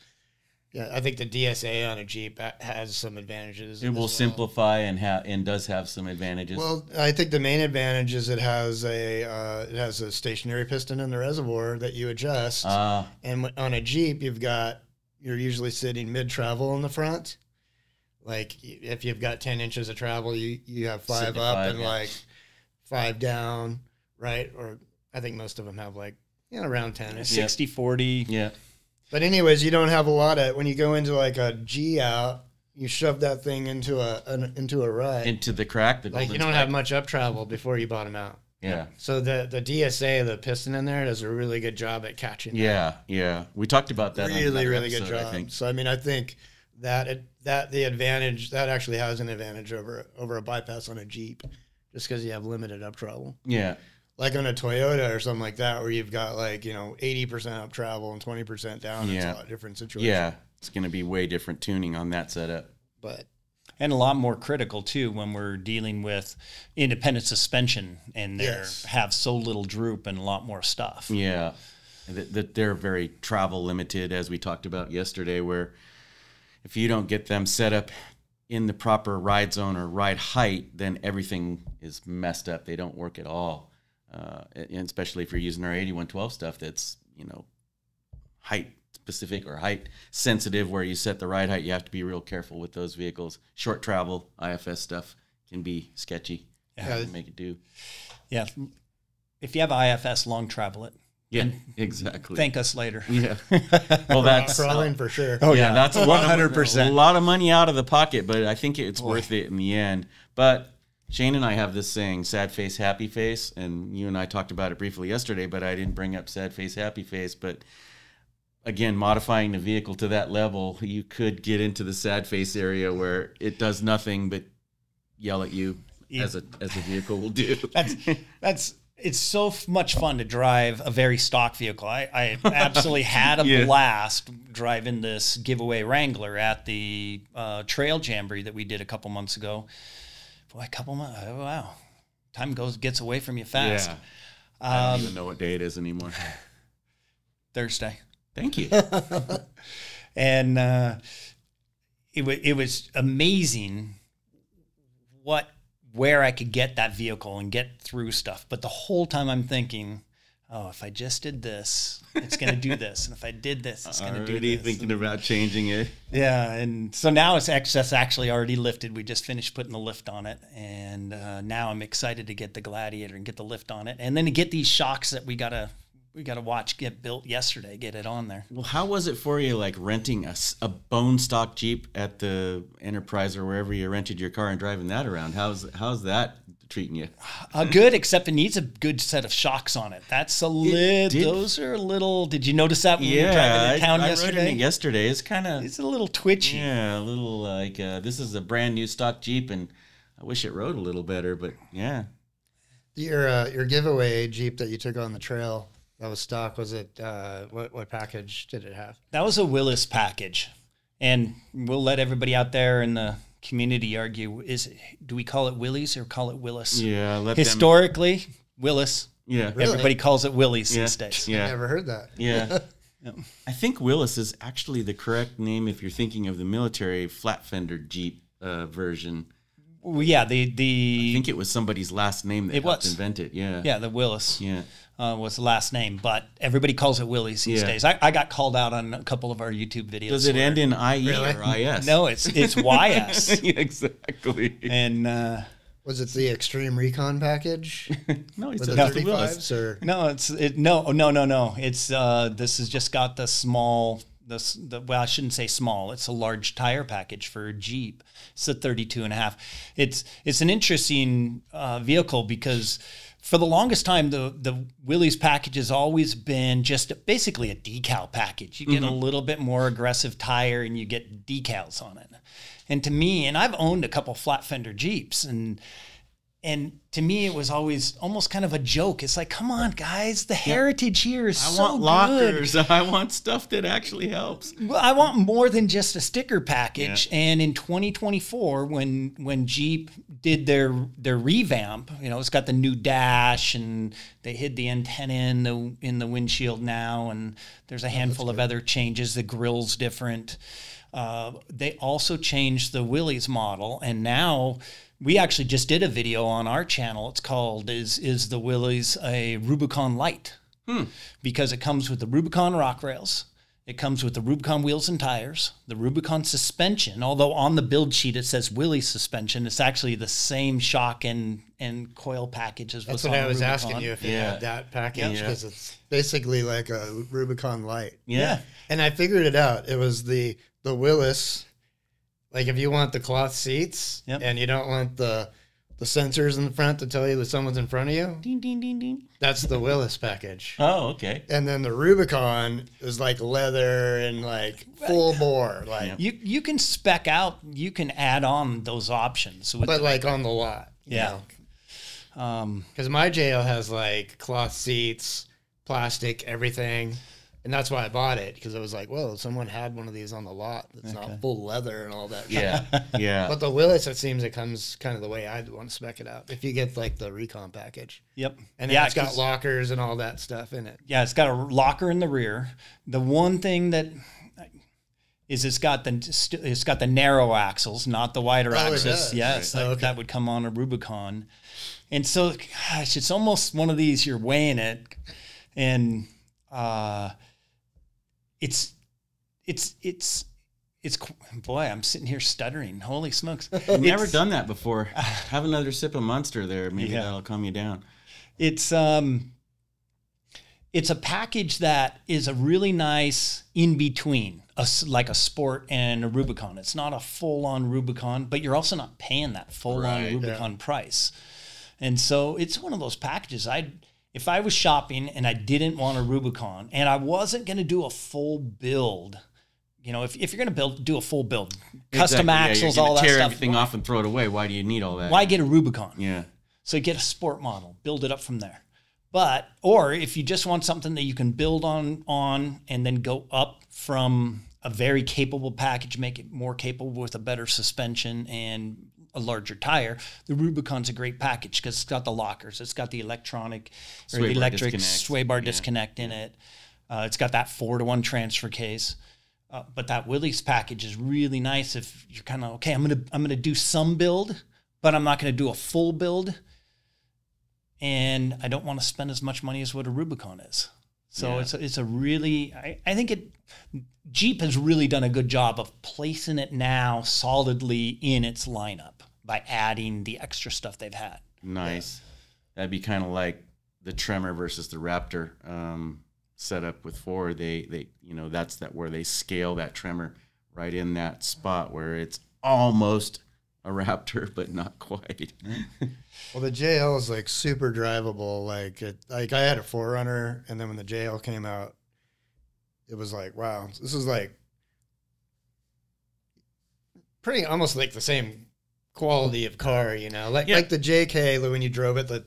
yeah, I think the DSA on a Jeep has some advantages. It will simplify and does have some advantages. Well, I think the main advantage is it has a stationary piston in the reservoir that you adjust. And on a Jeep, you're usually sitting mid-travel in the front. Like if you've got 10 inches of travel, you have 5 up and like 5 down, right? Or I think most of them have like around 10. 60-40. Yeah. But anyways, you don't have a lot of, when you go into like a G out, you shove that thing into a rut. Into the crack. Like you don't have much up travel before you bottom out. Yeah. So the DSA, the piston in there, does a really good job at catching that. Yeah. We talked about that. Really good job. I think. So I mean, I think that the advantage, that actually has an advantage over a bypass on a Jeep, just because you have limited up travel. Yeah. Like on a Toyota or something like that, where you've got like 80% up travel and 20% down. It's a lot different situation. Yeah, it's going to be way different tuning on that setup. And a lot more critical too when we're dealing with independent suspension and they have so little droop and a lot more stuff. Yeah, that they're very travel limited, as we talked about yesterday, where if you don't get them set up in the proper ride zone or ride height, then everything is messed up. They don't work at all. And especially if you're using our 8112 stuff that's, height specific or height sensitive, where you set the ride height, you have to be real careful with those vehicles. Short travel, IFS stuff can be sketchy. Yeah. Make it do. Yeah. If you have IFS, long travel it. Yeah, exactly. Thank us later. Yeah. Well, that's crawling for sure. Oh yeah, that's 100%. A lot of money out of the pocket, but I think it's worth it in the end. But Shane and I have this saying, sad face, happy face, and you and I talked about it briefly yesterday, but I didn't bring up sad face, happy face. But again, modifying the vehicle to that level, you could get into the sad face area where it does nothing but yell at you as a vehicle will do. It's so much fun to drive a very stock vehicle. I absolutely had a blast driving this giveaway Wrangler at the trail jamboree that we did a couple months ago. Boy, a couple months. Oh, wow. Time gets away from you fast. Yeah. I don't even know what day it is anymore. Thursday. Thank you. And it was amazing where I could get that vehicle and get through stuff. But the whole time I'm thinking, oh, if I just did this, it's going to do this. And if I did this, it's going to do this. Already thinking about changing it. Yeah. And so now it's actually already lifted. We just finished putting the lift on it. And now I'm excited to get the Gladiator and get the lift on it. And then to get these shocks that we got to watch get built yesterday, get it on there. Well, how was it for you, like renting a bone stock Jeep at the Enterprise or wherever you rented your car and driving that around? How's that treating you? Good, except it needs a good set of shocks on it. That's a little. Those are a little. Did you notice that when you were driving in town yesterday? I rode it yesterday. It's a little twitchy. Yeah, a little like this is a brand new stock Jeep, and I wish it rode a little better. But yeah, your giveaway Jeep that you took on the trail. That was stock. Was it, what package did it have? That was a Willis package. And we'll let everybody out there in the community argue, do we call it Willys or call it Willis? Yeah. Historically, Willis. Yeah. Really? Everybody calls it Willys these days. Yeah. I never heard that. Yeah. I think Willis is actually the correct name if you're thinking of the military flat fender Jeep version. Well, yeah, I think it was somebody's last name that helped invent it. Yeah. Yeah, the Willis. Yeah. Was the last name, but everybody calls it Willys these days. I got called out on a couple of our YouTube videos. Does it end in IE or IS? No, it's YS. Yeah, exactly. And was it the Extreme Recon package? No, it's the the 35s Willis. or no, no. It's this has just got the small. Well, I shouldn't say small. It's a large tire package for a Jeep. It's a 32.5. It's an interesting vehicle because for the longest time, the Willys package has always been just basically a decal package. You get a little bit more aggressive tire and you get decals on it. And to me, and I've owned a couple flat fender Jeeps, and to me, it was always almost kind of a joke. It's like, come on, guys, the heritage here is so good. I want lockers. I want stuff that actually helps. Well, I want more than just a sticker package. Yeah. And in 2024, when Jeep did their revamp, it's got the new dash, and they hid the antenna in the windshield now, and there's a handful of other changes. The grill's different. They also changed the Willys model, and now we actually just did a video on our channel. It's called "Is the Willys a Rubicon Light?" Because it comes with the Rubicon rock rails, it comes with the Rubicon wheels and tires, the Rubicon suspension. Although on the build sheet it says Willys suspension, it's actually the same shock and coil package as what's on the Rubicon. That's what I was asking you if you had that package, because it's basically like a Rubicon Light. Yeah, and I figured it out. It was the Willys. Like if you want the cloth seats and you don't want the sensors in the front to tell you that someone's in front of you, ding, ding, ding, ding. That's the Willys package. Oh, okay. And then the Rubicon is like leather and like full bore. Like you can spec out, you can add on those options. But like on the lot. Yeah. Because my JL has like cloth seats, plastic, everything. And that's why I bought it, because I was like, whoa, someone had one of these on the lot that's not full leather and all that. Yeah, yeah. But the Willys, it seems it comes kind of the way I'd want to spec it out. If you get like the Recon package. Yep. And then it's got lockers and all that stuff in it. Yeah, it's got a locker in the rear. The one thing that is it's got the narrow axles, not the wider axles. Yes, right. That would come on a Rubicon. And so, gosh, it's almost one of these, you're weighing it, and it's boy, I'm sitting here stuttering. Holy smokes. I've never done that before. Have another sip of Monster there. Maybe that'll calm you down. It's a package that is a really nice in-between, like a Sport and a Rubicon. It's not a full-on Rubicon, but you're also not paying that full-on Rubicon price. And so it's one of those packages if I was shopping and I didn't want a Rubicon and I wasn't going to do a full build, you know, if you're going to do a full build, custom Exactly. axles, You're gonna all that tear stuff, everything off and throw it away. Why do you need all that? why get a Rubicon? Yeah. So get a sport model, build it up from there. But, or if you just want something that you can build on and then go up from a very capable package, make it more capable with a better suspension and a larger tire, the Rubicon's a great package because it's got the lockers, it's got the electronic or the electric sway bar disconnect in it. It's got that 4-to-1 transfer case. But that Willys package is really nice if you're kind of, okay, I'm gonna do some build, but I'm not gonna do a full build. And I don't want to spend as much money as what a Rubicon is. So it's a really, I think Jeep has really done a good job of placing it now solidly in its lineup by adding the extra stuff they've had. Nice. That'd be kind of like the Tremor versus the Raptor setup with Ford. They you know, that's where they scale that Tremor right in that spot where it's almost a Raptor, but not quite. Well, the JL is like super drivable. Like I had a 4Runner, and then when the JL came out, it was like, wow, this is like pretty almost like the same quality of car, you know, like the JK when you drove it, the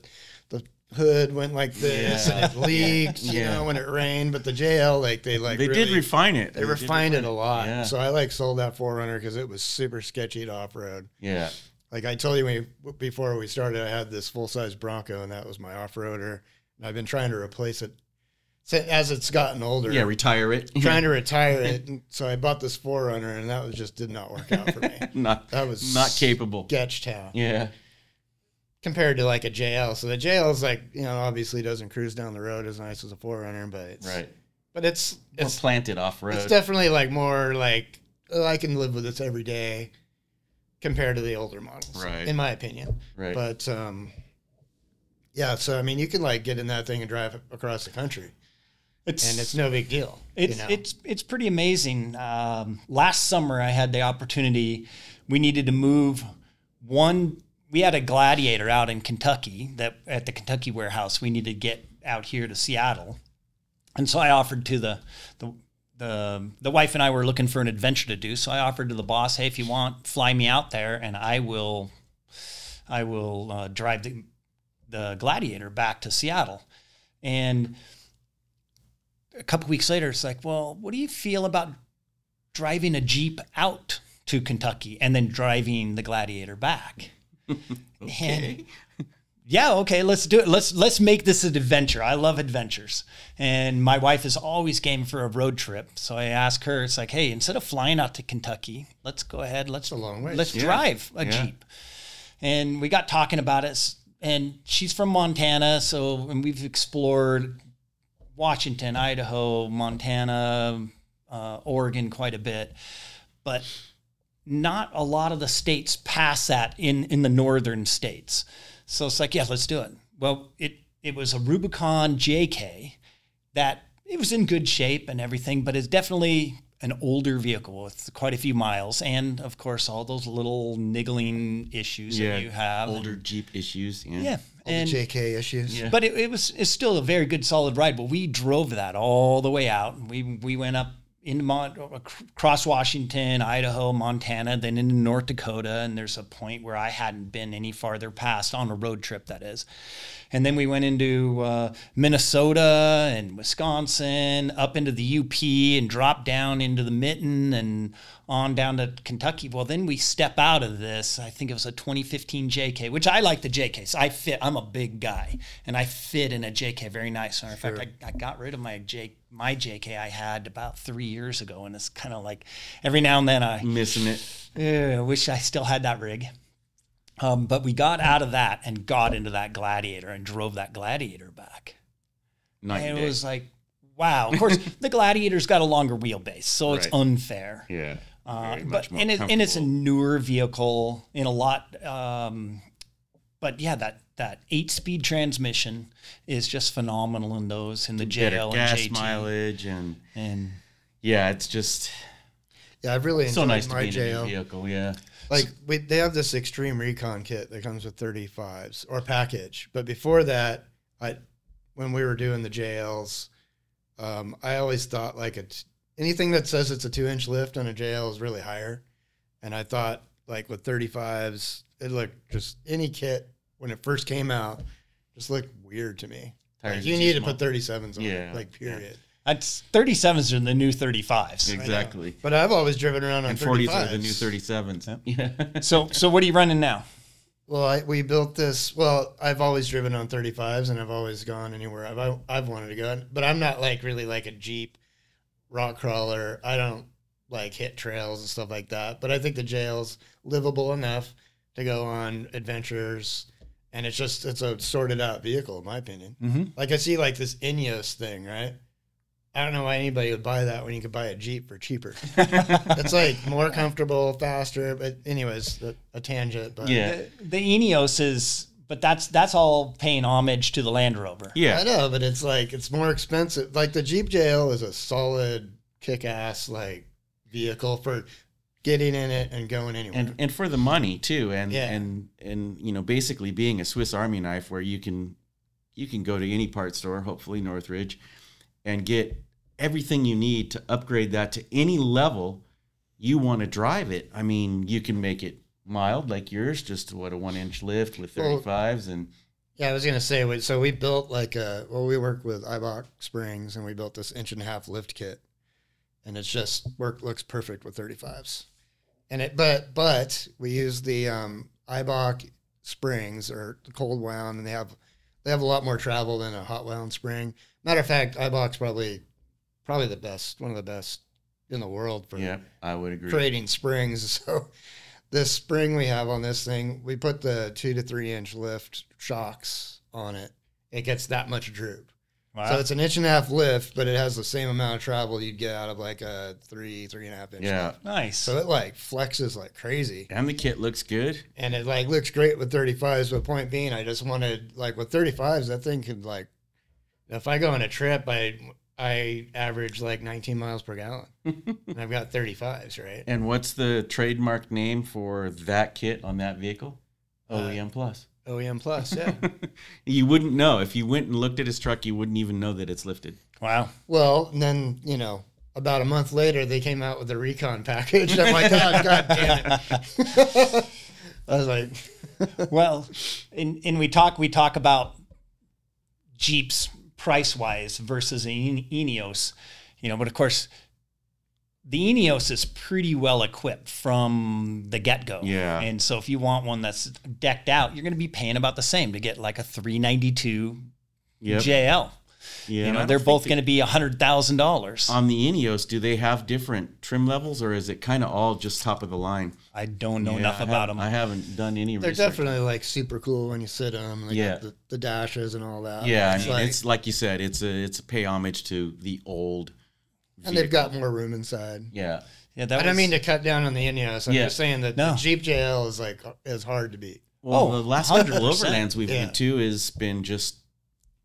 hood went like this and it leaked, you know, when it rained. But the JL, they really did refine it. They refined it a lot. Yeah. So I sold that 4Runner because it was super sketchy to off road. Yeah. Like I told you before we started, I had this full size Bronco and that was my off roader. And I've been trying to replace it as it's gotten older. Yeah, retire it. Trying to retire it. And so I bought this 4Runner and that did not work out for me. That was not capable. Sketch town. Yeah. Compared to like a JL. So the JL is like, you know, obviously doesn't cruise down the road as nice as a 4Runner, but it's more planted off road. It's definitely like more like, I can live with this every day compared to the older models, in my opinion. Right. But yeah, so I mean, you can like get in that thing and drive across the country, and it's no big deal. It's pretty amazing. Last summer, I had the opportunity. We needed to move one. We had a Gladiator out in Kentucky that at the Kentucky warehouse. We needed to get out here to Seattle, and so I offered to the wife and I were looking for an adventure to do. So I offered to the boss, hey, if you want, fly me out there, and I will drive the Gladiator back to Seattle. And a couple weeks later, it's like, well, what do you feel about driving a Jeep out to Kentucky and then driving the Gladiator back? Okay. Okay, let's do it. Let's make this an adventure. I love adventures. And my wife is always game for a road trip. So I asked her, it's like, hey, instead of flying out to Kentucky, let's go ahead, let's drive a Jeep. And we got talking about it. And she's from Montana, and we've explored Washington, Idaho, Montana, Oregon quite a bit. But not a lot of the states pass that in the northern states. So it's like, yeah, let's do it. Well, it was a Rubicon JK that it was in good shape and everything, but it's definitely an older vehicle with quite a few miles. And of course, all those little niggling issues that you have. Older Jeep issues. Yeah. And JK issues. Yeah. But it's still a very good, solid ride. But we drove that all the way out. We went up across Washington, Idaho, Montana, then into North Dakota, and there's a point where I hadn't been any farther past on a road trip, that is. And then we went into Minnesota and Wisconsin, up into the UP, and dropped down into the Mitten and on down to Kentucky. Well, then we step out of this. I think it was a 2015 JK, which I like the JKs. I fit. I'm a big guy, and I fit in a JK very nice. In fact, I got rid of my JK I had about 3 years ago, and it's kind of like every now and then I missing it. I wish I still had that rig. But we got out of that and got into that Gladiator and drove that Gladiator back. And it was like, wow. Of course, the Gladiator's got a longer wheelbase, so it's unfair. Yeah. And it's a newer vehicle in a lot. But yeah, that 8-speed transmission is just phenomenal in those, in the JL and gas JT. mileage and yeah, it's just I've really enjoyed so nice to my be in a JL new vehicle. Yeah. Like they have this extreme recon kit that comes with 35s or package. But before that, when we were doing the JLs, I always thought like anything that says it's a 2-inch lift on a JL is really higher. And I thought, like, with 35s, it looked just any kit when it first came out just looked weird to me. Like, you need to put 37s on it, like, period. That's 37s are the new 35s. Exactly. But I've always driven around on 35s. 40s are the new 37s. Yeah. So what are you running now? Well, we built this. Well, I've always driven on 35s, and I've always gone anywhere I've wanted to go. But I'm not like really like a Jeep rock crawler. I don't like hit trails and stuff like that. But I think the JL's livable enough to go on adventures, and it's a sorted out vehicle in my opinion. Mm-hmm. Like I see like this Ineos thing, right? I don't know why anybody would buy that when you could buy a Jeep for cheaper. It's like more comfortable, faster. But anyways, a tangent. But yeah, the Ineos is, but that's all paying homage to the Land Rover. Yeah, I know, but it's like it's more expensive. Like the Jeep JL is a solid, kick-ass like vehicle for getting in it and going anywhere, and for the money too, and you know, basically being a Swiss Army knife where you can go to any parts store, hopefully Northridge, and get everything you need to upgrade that to any level you want to drive it. I mean, you can make it mild like yours, just what, a 1-inch lift with 35s. And yeah, I was gonna say, so we built like we worked with Ibach Springs, and we built this 1.5-inch lift kit, and it's just looks perfect with 35s. And but we use the Ibach Springs or the cold wound, and they have a lot more travel than a hot wound spring. Matter of fact, Ibach's probably the best, one of the best in the world for I would agree, creating springs. So this spring we have on this thing, we put the 2 to 3 inch lift shocks on it. It gets that much droop. Wow. So it's an 1.5-inch lift, but it has the same amount of travel you'd get out of like a 3.5 inch lift. Nice. So it like flexes like crazy. And the kit looks good. And it like looks great with 35s, but point being, I just wanted, like with 35s, that thing could like, if I go on a trip, I average like 19 miles per gallon. And I've got 35s, right? And what's the trademark name for that kit on that vehicle? OEM Plus. OEM Plus, yeah. You wouldn't know. If you went and looked at his truck, you wouldn't even know that it's lifted. Wow. Well, and then, you know, about a month later, they came out with the recon package. I'm like, God damn it. I was like, well, and we talk about Jeeps price-wise versus an Ineos, you know, but of course, the Ineos is pretty well equipped from the get-go. Yeah. And so if you want one that's decked out, you're going to be paying about the same to get like a 392 JL. Yeah, you know, they're both going to be $100,000. On the Ineos, do they have different trim levels, or is it kind of all just top of the line? I don't know enough about them. I haven't done any research. They're definitely like super cool when you sit on them. They got the dashes and all that. Yeah, it's like you said, it's a pay homage to the old vehicle. And they've got more room inside. Yeah. Yeah, I don't mean to cut down on the Ineos. I'm just saying that the Jeep JL is hard to beat. Well, the last couple overlands we've been to has been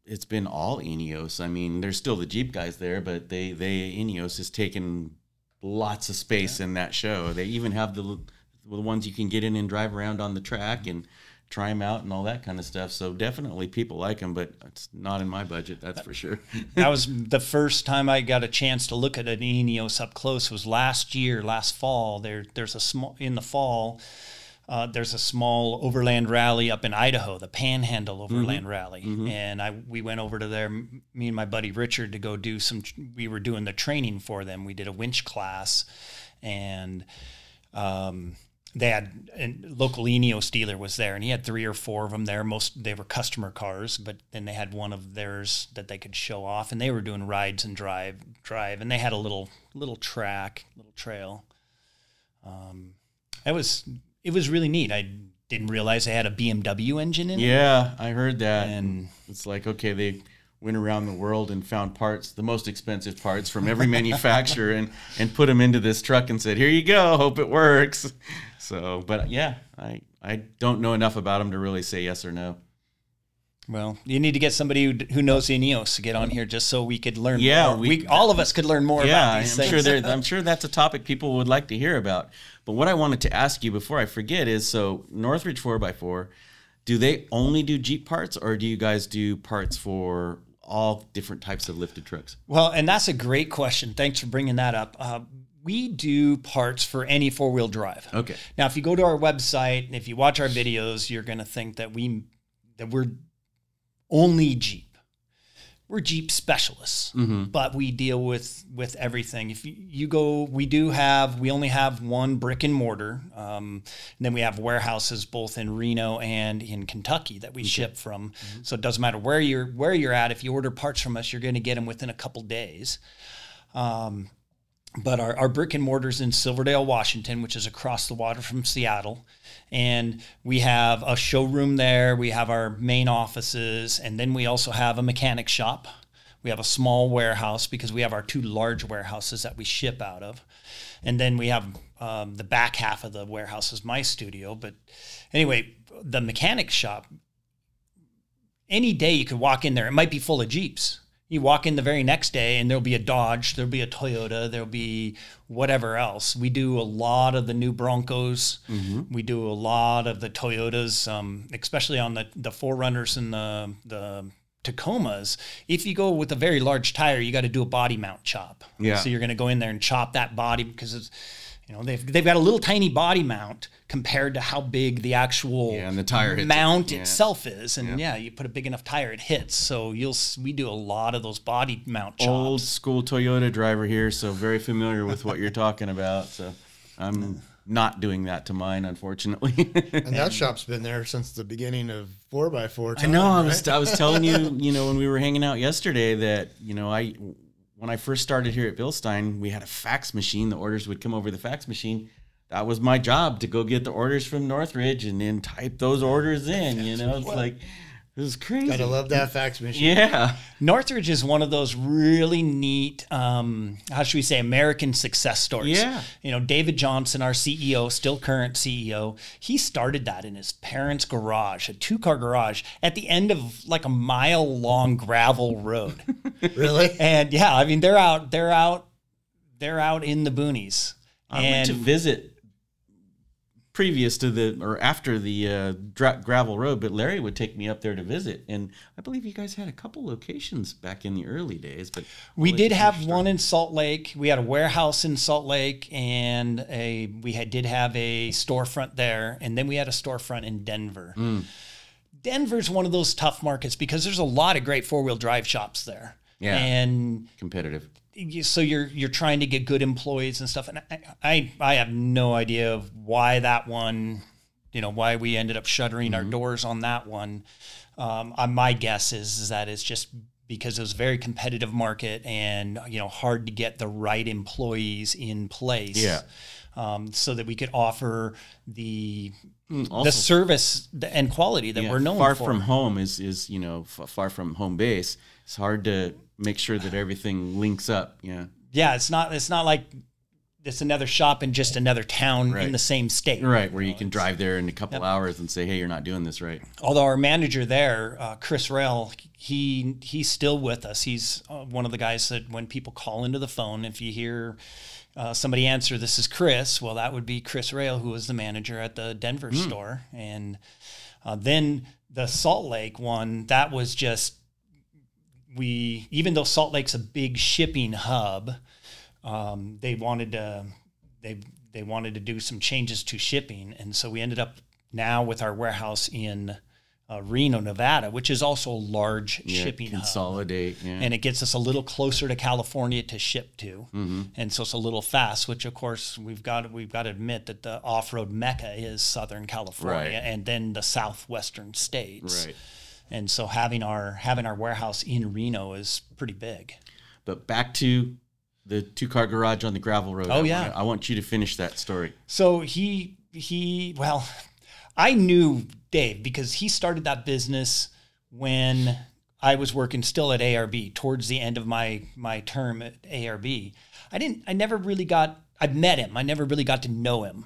it's been all Ineos. I mean, there's still the Jeep guys there, but Ineos has taken lots of space in that show. They even have the ones you can get in and drive around on the track and try them out and all that kind of stuff. So definitely people like them, but it's not in my budget, that's for sure. That was the first time I got a chance to look at an Ineos up close was last fall. There's a small, in the fall, there's a small overland rally up in Idaho, the Panhandle Overland Rally. And we went over to there, me and my buddy Richard, to go do we were doing the training for them. We did a winch class, and they had a local Ineos dealer was there, and he had 3 or 4 of them there. They were customer cars, but then they had one of theirs that they could show off, and they were doing rides and drive, and they had a little track, little trail. It was really neat. I didn't realize they had a BMW engine in it. Yeah, I heard that. And it's like, okay, they went around the world and found parts, the most expensive parts from every manufacturer, and put them into this truck and said, here you go, hope it works. So, but yeah, I don't know enough about them to really say yes or no. Well, you need to get somebody who knows Ineos to get on here just so we could learn more. We all of us could learn more about these things. I'm sure that's a topic people would like to hear about. But what I wanted to ask you before I forget is, so Northridge 4x4, do they only do Jeep parts, or do you guys do parts for all different types of lifted trucks? Well, and that's a great question. Thanks for bringing that up. We do parts for any four-wheel drive. Okay. Now, if you go to our website and if you watch our videos, you're going to think that we're only Jeep. We're Jeep specialists, but we deal with everything. If you go, we only have one brick and mortar. And then we have warehouses both in Reno and in Kentucky that we ship from. So it doesn't matter where you're at. If you order parts from us, you're going to get them within a couple days. But our brick and mortar's in Silverdale, Washington, which is across the water from Seattle. And we have a showroom there. We have our main offices. And then we also have a mechanic shop. We have a small warehouse because we have our 2 large warehouses that we ship out of. And then we have the back half of the warehouse is my studio. But anyway, the mechanic shop, any day you could walk in there. It might be full of Jeeps. You walk in the very next day and there'll be a Dodge, there'll be a Toyota, there'll be whatever else. We do a lot of the new Broncos. We do a lot of the Toyotas, especially on the 4Runners and the Tacomas. If you go with a very large tire, you got to do a body mount chop. Yeah. So you're going to go in there and chop that body because it's, they've got a little tiny body mount compared to how big the actual and the tire mount itself is. And you put a big enough tire, it hits. So we do a lot of those body mount chops. Old school Toyota driver here, so very familiar with what you're talking about. So I'm not doing that to mine, unfortunately. And that shop's been there since the beginning of 4x4 time. I know. Right? I was telling you, when we were hanging out yesterday that, when I first started here at BILSTEIN, we had a fax machine. The orders would come over the fax machine. That was my job, to go get the orders from Northridge and then type those orders in. It's like, it was crazy. Gotta love that fax machine. Yeah. Northridge is one of those really neat, how should we say, American success stories. Yeah. David Johnson, our CEO, still current CEO, he started that in his parents' garage, a 2-car garage, at the end of like a mile-long gravel road. Really? And yeah, I mean, they're out in the boonies. I went to visit previous to or after the gravel road, but Larry would take me up there to visit, and I believe you guys had a couple locations back in the early days. But we did have one in Salt Lake. We had a warehouse in Salt Lake, and did have a storefront there, and then we had a storefront in Denver. Denver's one of those tough markets because there's a lot of great 4-wheel drive shops there. Yeah, and competitive. So you're trying to get good employees and stuff. And I have no idea of why that one, why we ended up shuttering our doors on that one. My guess is that it's just because it was a very competitive market and, hard to get the right employees in place. Yeah. So that we could offer the Also, service and quality that we're known far for. from home is far from home base. It's hard to make sure that everything links up. Yeah, it's not like it's another shop in just another town in the same state. Right, where you can drive there in a couple hours and say, hey, you're not doing this right. Although our manager there, Chris Rail, he's still with us. He's one of the guys that when people call into the phone, if you hear somebody answer, this is Chris, well, that would be Chris Rail, who was the manager at the Denver store. And then the Salt Lake one, that was just, even though Salt Lake's a big shipping hub, they wanted to do some changes to shipping, and so we ended up now with our warehouse in Reno, Nevada, which is also a large shipping consolidate, hub. And it gets us a little closer to California to ship to, and so it's a little fast. Which of course we've got to admit that the off-road mecca is Southern California, and then the southwestern states. Right. And so having our warehouse in Reno is pretty big. But back to the 2-car garage on the gravel road. I want you to finish that story. So well, I knew Dave because he started that business when I was working still at ARB towards the end of my term at ARB. I've met him. I never really got to know him,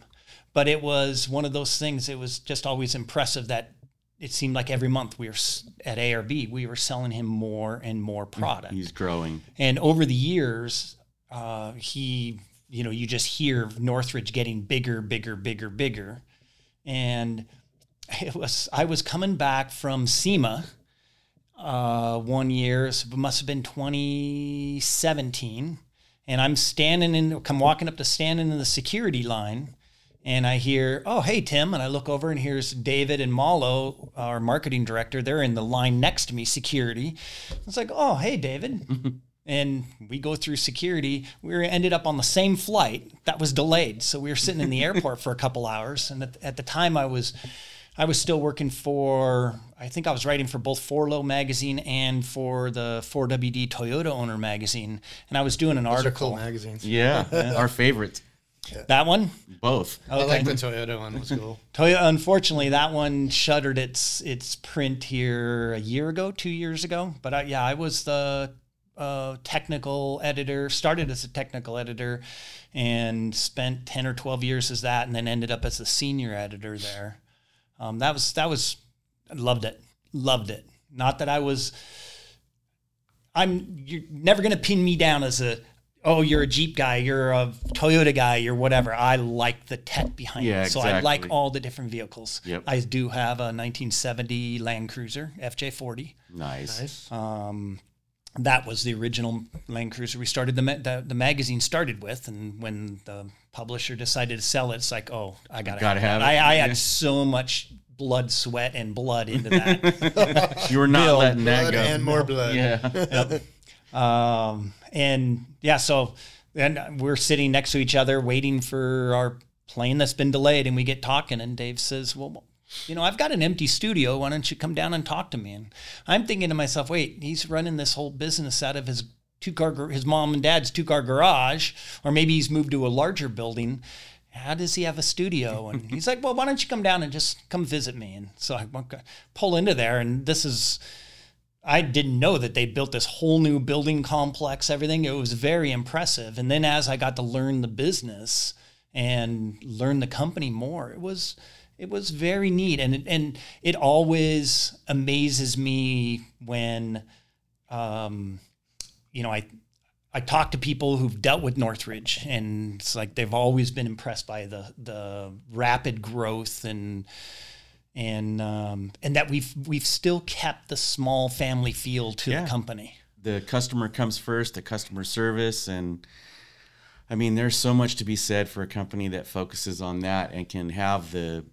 but it was one of those things. It was just always impressive that it seemed like every month we were at ARB, we were selling him more and more product. He's growing. And over the years, you just hear Northridge getting bigger. And I was coming back from SEMA one year. So it must have been 2017. And I'm walking up to standing in the security line. And I hear, "Oh, hey, Tim." And I look over and here's David and Malo, our marketing director. They're in the line next to me, security. It's like, "Oh, hey, David." And we go through security. We ended up on the same flight that was delayed. So we were sitting in the airport for a couple hours. And at the time I was still working I think I was writing for both 4Low magazine and for the 4WD Toyota Owner magazine. And I was doing an article. Cool magazines. Yeah, our favorites. That one? Both. Okay. I like the Toyota one. It was cool. Toyota, unfortunately, that one shuttered its print here a year ago, 2 years ago. But I was the technical editor, started as a technical editor and spent 10 or 12 years as that, and then ended up as the senior editor there. That was, I loved it. Not that you're never going to pin me down as you're a Jeep guy, you're a Toyota guy, you're whatever. I like the tech behind it. So exactly. I like all the different vehicles. Yep. I do have a 1970 Land Cruiser, FJ40. Nice. That was the original Land Cruiser we started the magazine started with, and when the publisher decided to sell it, it's like, I gotta have it. I had so much blood, sweat, and blood into that. You were not letting that go. And more blood. Yeah. So then we're sitting next to each other waiting for our plane that's been delayed, and we get talking, and Dave says, "Well, I've got an empty studio. Why don't you come down and talk to me?" And I'm thinking to myself, wait, he's running this whole business out of his mom and dad's 2-car garage, or maybe he's moved to a larger building. How does he have a studio? And he's like, "Well, why don't you come down and just come visit me?" And so I pull into there, and I didn't know that they built this whole new building complex, everything. It was very impressive. And then as I got to learn the business and learn the company more, it was very neat. And it always amazes me when, I talk to people who've dealt with Northridge, and it's like they've always been impressed by the rapid growth and that we've still kept the small family feel to the company. The customer comes first, the customer service, and I mean, there's so much to be said for a company that focuses on that and can have the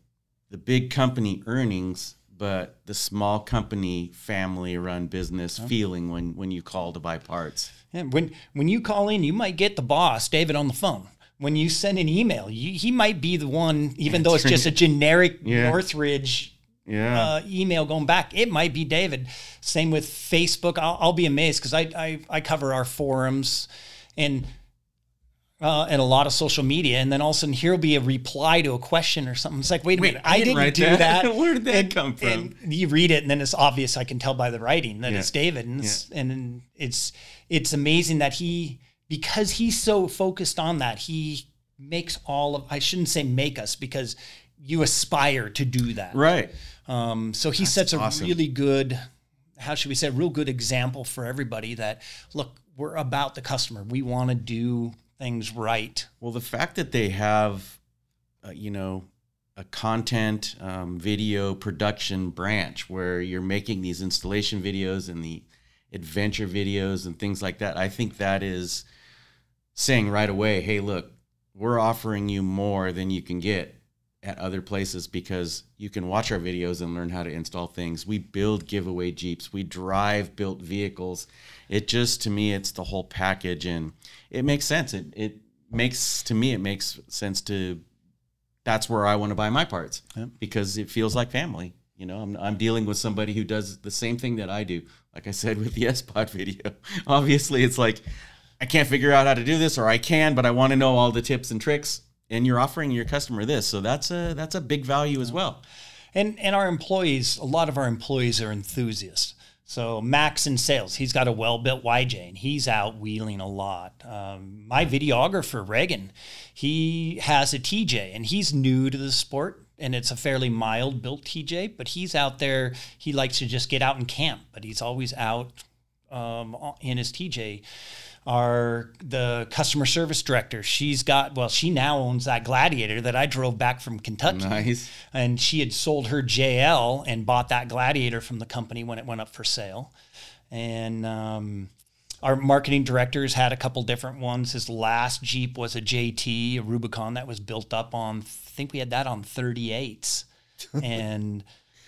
big company earnings, but the small company family-run business feeling when you call to buy parts. Yeah, when you call in, you might get the boss, David, on the phone. When you send an email, he might be the one, even though it's just a generic Northridge email going back, it might be David. Same with Facebook. I'll be amazed because I cover our forums and a lot of social media, and then all of a sudden here will be a reply to a question or something. It's like, wait a minute, I didn't do that. Where did that come from? And you read it, and then it's obvious. I can tell by the writing that it's David, and it's amazing that because he's so focused on that, he makes I shouldn't say make us, because you aspire to do that. Right. So he sets a really good, real good example for everybody that, look, we're about the customer. We want to do things right. Well, the fact that they have, a content video production branch where you're making these installation videos and the adventure videos and things like that, I think that is saying right away, hey, look, we're offering you more than you can get at other places, because you can watch our videos and learn how to install things. We build giveaway Jeeps. We drive built vehicles. It just, to me, it's the whole package, and it makes sense. It makes sense to, that's where I want to buy my parts, because it feels like family. I'm dealing with somebody who does the same thing that I do. Like I said with the S-Pod video, obviously it's like, I can't figure out how to do this, or I can, but I want to know all the tips and tricks. And you're offering your customer this, so that's a big value as well. And our employees, a lot of our employees are enthusiasts. So Max in sales, he's got a well-built YJ, and he's out wheeling a lot. My videographer, Reagan, he has a TJ, and he's new to the sport, and it's a fairly mild-built TJ, but he's out there. He likes to just get out and camp, but he's always out in his TJ. the customer service director, she now owns that Gladiator that I drove back from Kentucky. Nice. And she had sold her JL and bought that Gladiator from the company when it went up for sale. And our marketing director's had a couple different ones. His last Jeep was a JT, a Rubicon that was built up on, I think we had that on 38s. And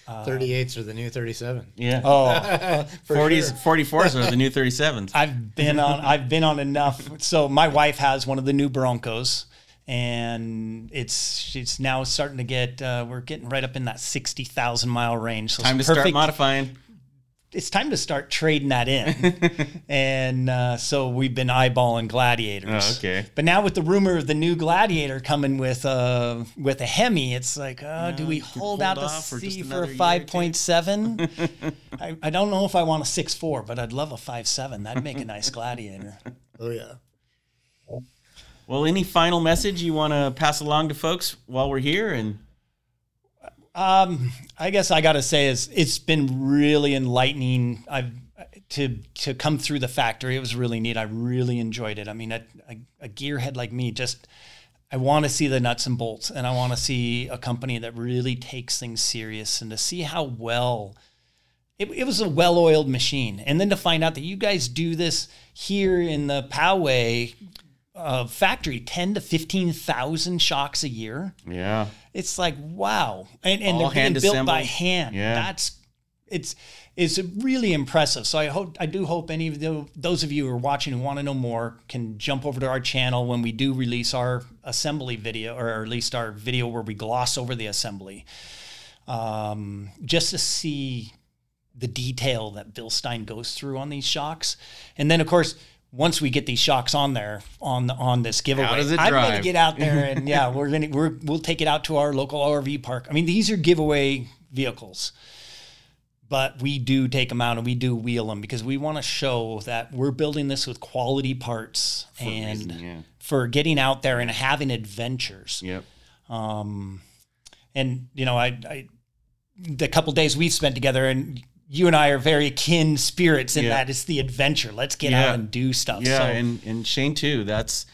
38s are the new 37. Yeah. oh, 40s, 44s are the new 37s. I've been on enough. So my wife has one of the new Broncos, and it's now starting to get, we're getting right up in that 60,000 mile range. So Time to start modifying. It's time to start trading that in. And so we've been eyeballing Gladiators. Oh, okay. But now with the rumor of the new Gladiator coming with a Hemi, it's like, do we hold out to see for a 5.7? I don't know if I want a 6.4, but I'd love a 5.7. That'd make a nice Gladiator. Oh, yeah. Well, any final message you want to pass along to folks while we're here? And I guess I got to say it's been really enlightening. To come through the factory, it was really neat. I really enjoyed it. I mean, a gearhead like me, I want to see the nuts and bolts, and I want to see a company that really takes things serious, and to see how well it was a well-oiled machine. And then to find out that you guys do this here in the Poway factory, 10 to 15,000 shocks a year. yeah. It's like, wow. And All they're being hand built by assembled. hand. Yeah. It's really impressive. So I do hope any of those of you who are watching who want to know more can jump over to our channel when we do release our assembly video, or at least our video where we gloss over the assembly, just to see the detail that BILSTEIN goes through on these shocks. And then, of course, once we get these shocks on there on this giveaway, How does it I'm drive? going to get out there and we'll take it out to our local RV park. I mean, these are giveaway vehicles, but we do take them out and we do wheel them because we want to show that we're building this with quality parts for getting out there and having adventures. Yep. And the couple days we've spent together, and you and I are very kin spirits in that it's the adventure. Let's get out and do stuff. Yeah, so, and Shane too. That's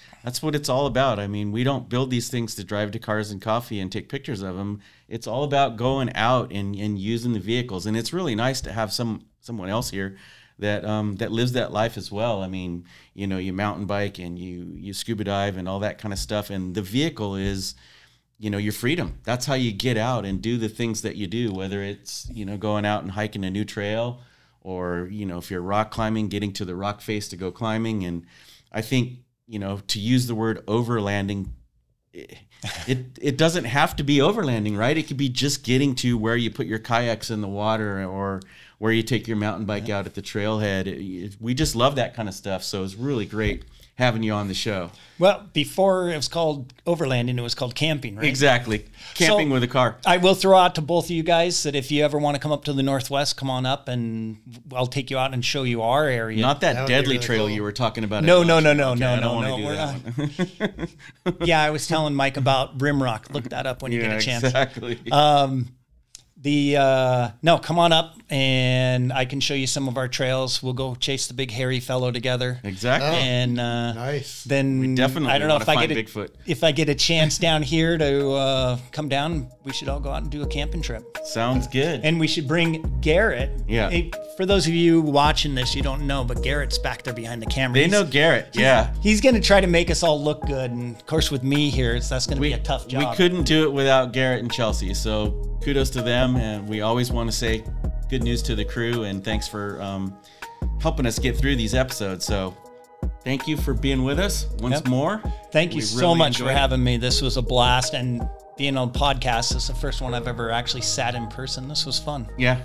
what it's all about. I mean, we don't build these things to drive to Cars and Coffee and take pictures of them. It's all about going out and using the vehicles. And it's really nice to have someone else here that that lives that life as well. I mean, you mountain bike and you scuba dive and all that kind of stuff. And the vehicle is, your freedom. That's how you get out and do the things that you do, whether it's, going out and hiking a new trail, or, if you're rock climbing, getting to the rock face to go climbing. And I think, to use the word overlanding, it doesn't have to be overlanding, right? It could be just getting to where you put your kayaks in the water, or where you take your mountain bike out at the trailhead. We just love that kind of stuff. So it's really great having you on the show. Well, before it was called overlanding, it was called camping, right? Exactly. Camping with a car. I will throw out to both of you guys that if you ever want to come up to the Northwest, come on up and I'll take you out and show you our area. Not that would be deadly really trail cool. you were talking about. No. Okay, I don't want to do We're that one. Yeah, I was telling Mike about Rimrock. Look that up when you get a chance. Exactly. No, come on up and I can show you some of our trails. We'll go chase the big hairy fellow together. Exactly. And Nice. then Definitely. I don't know if I find get Bigfoot. if I get a chance down here to come down, we should all go out and do a camping trip. Sounds good. And we should bring Garrett. Yeah. Hey, for those of you watching this, you don't know, but Garrett's back there behind the camera. They know Garrett. Yeah. He's going to try to make us all look good. And of course, with me here, that's going to be a tough job. We couldn't do it without Garrett and Chelsea. So kudos to them. And we always want to say good news to the crew. And thanks for helping us get through these episodes. So thank you for being with us once more. Thank you We so really much for enjoyed it. having me. This was a blast. And being on podcast, this is the first one I've ever actually sat in person. This was fun. Yeah.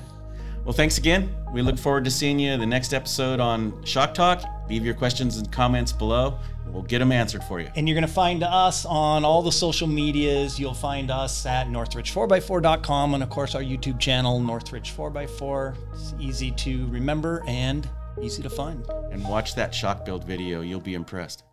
Well, thanks again. We look forward to seeing you in the next episode on Shock Talk. Leave your questions and comments below. We'll get them answered for you. And you're going to find us on all the social medias. You'll find us at northridge4x4.com and, of course, our YouTube channel, Northridge 4x4. It's easy to remember and easy to find. And watch that shock build video. You'll be impressed.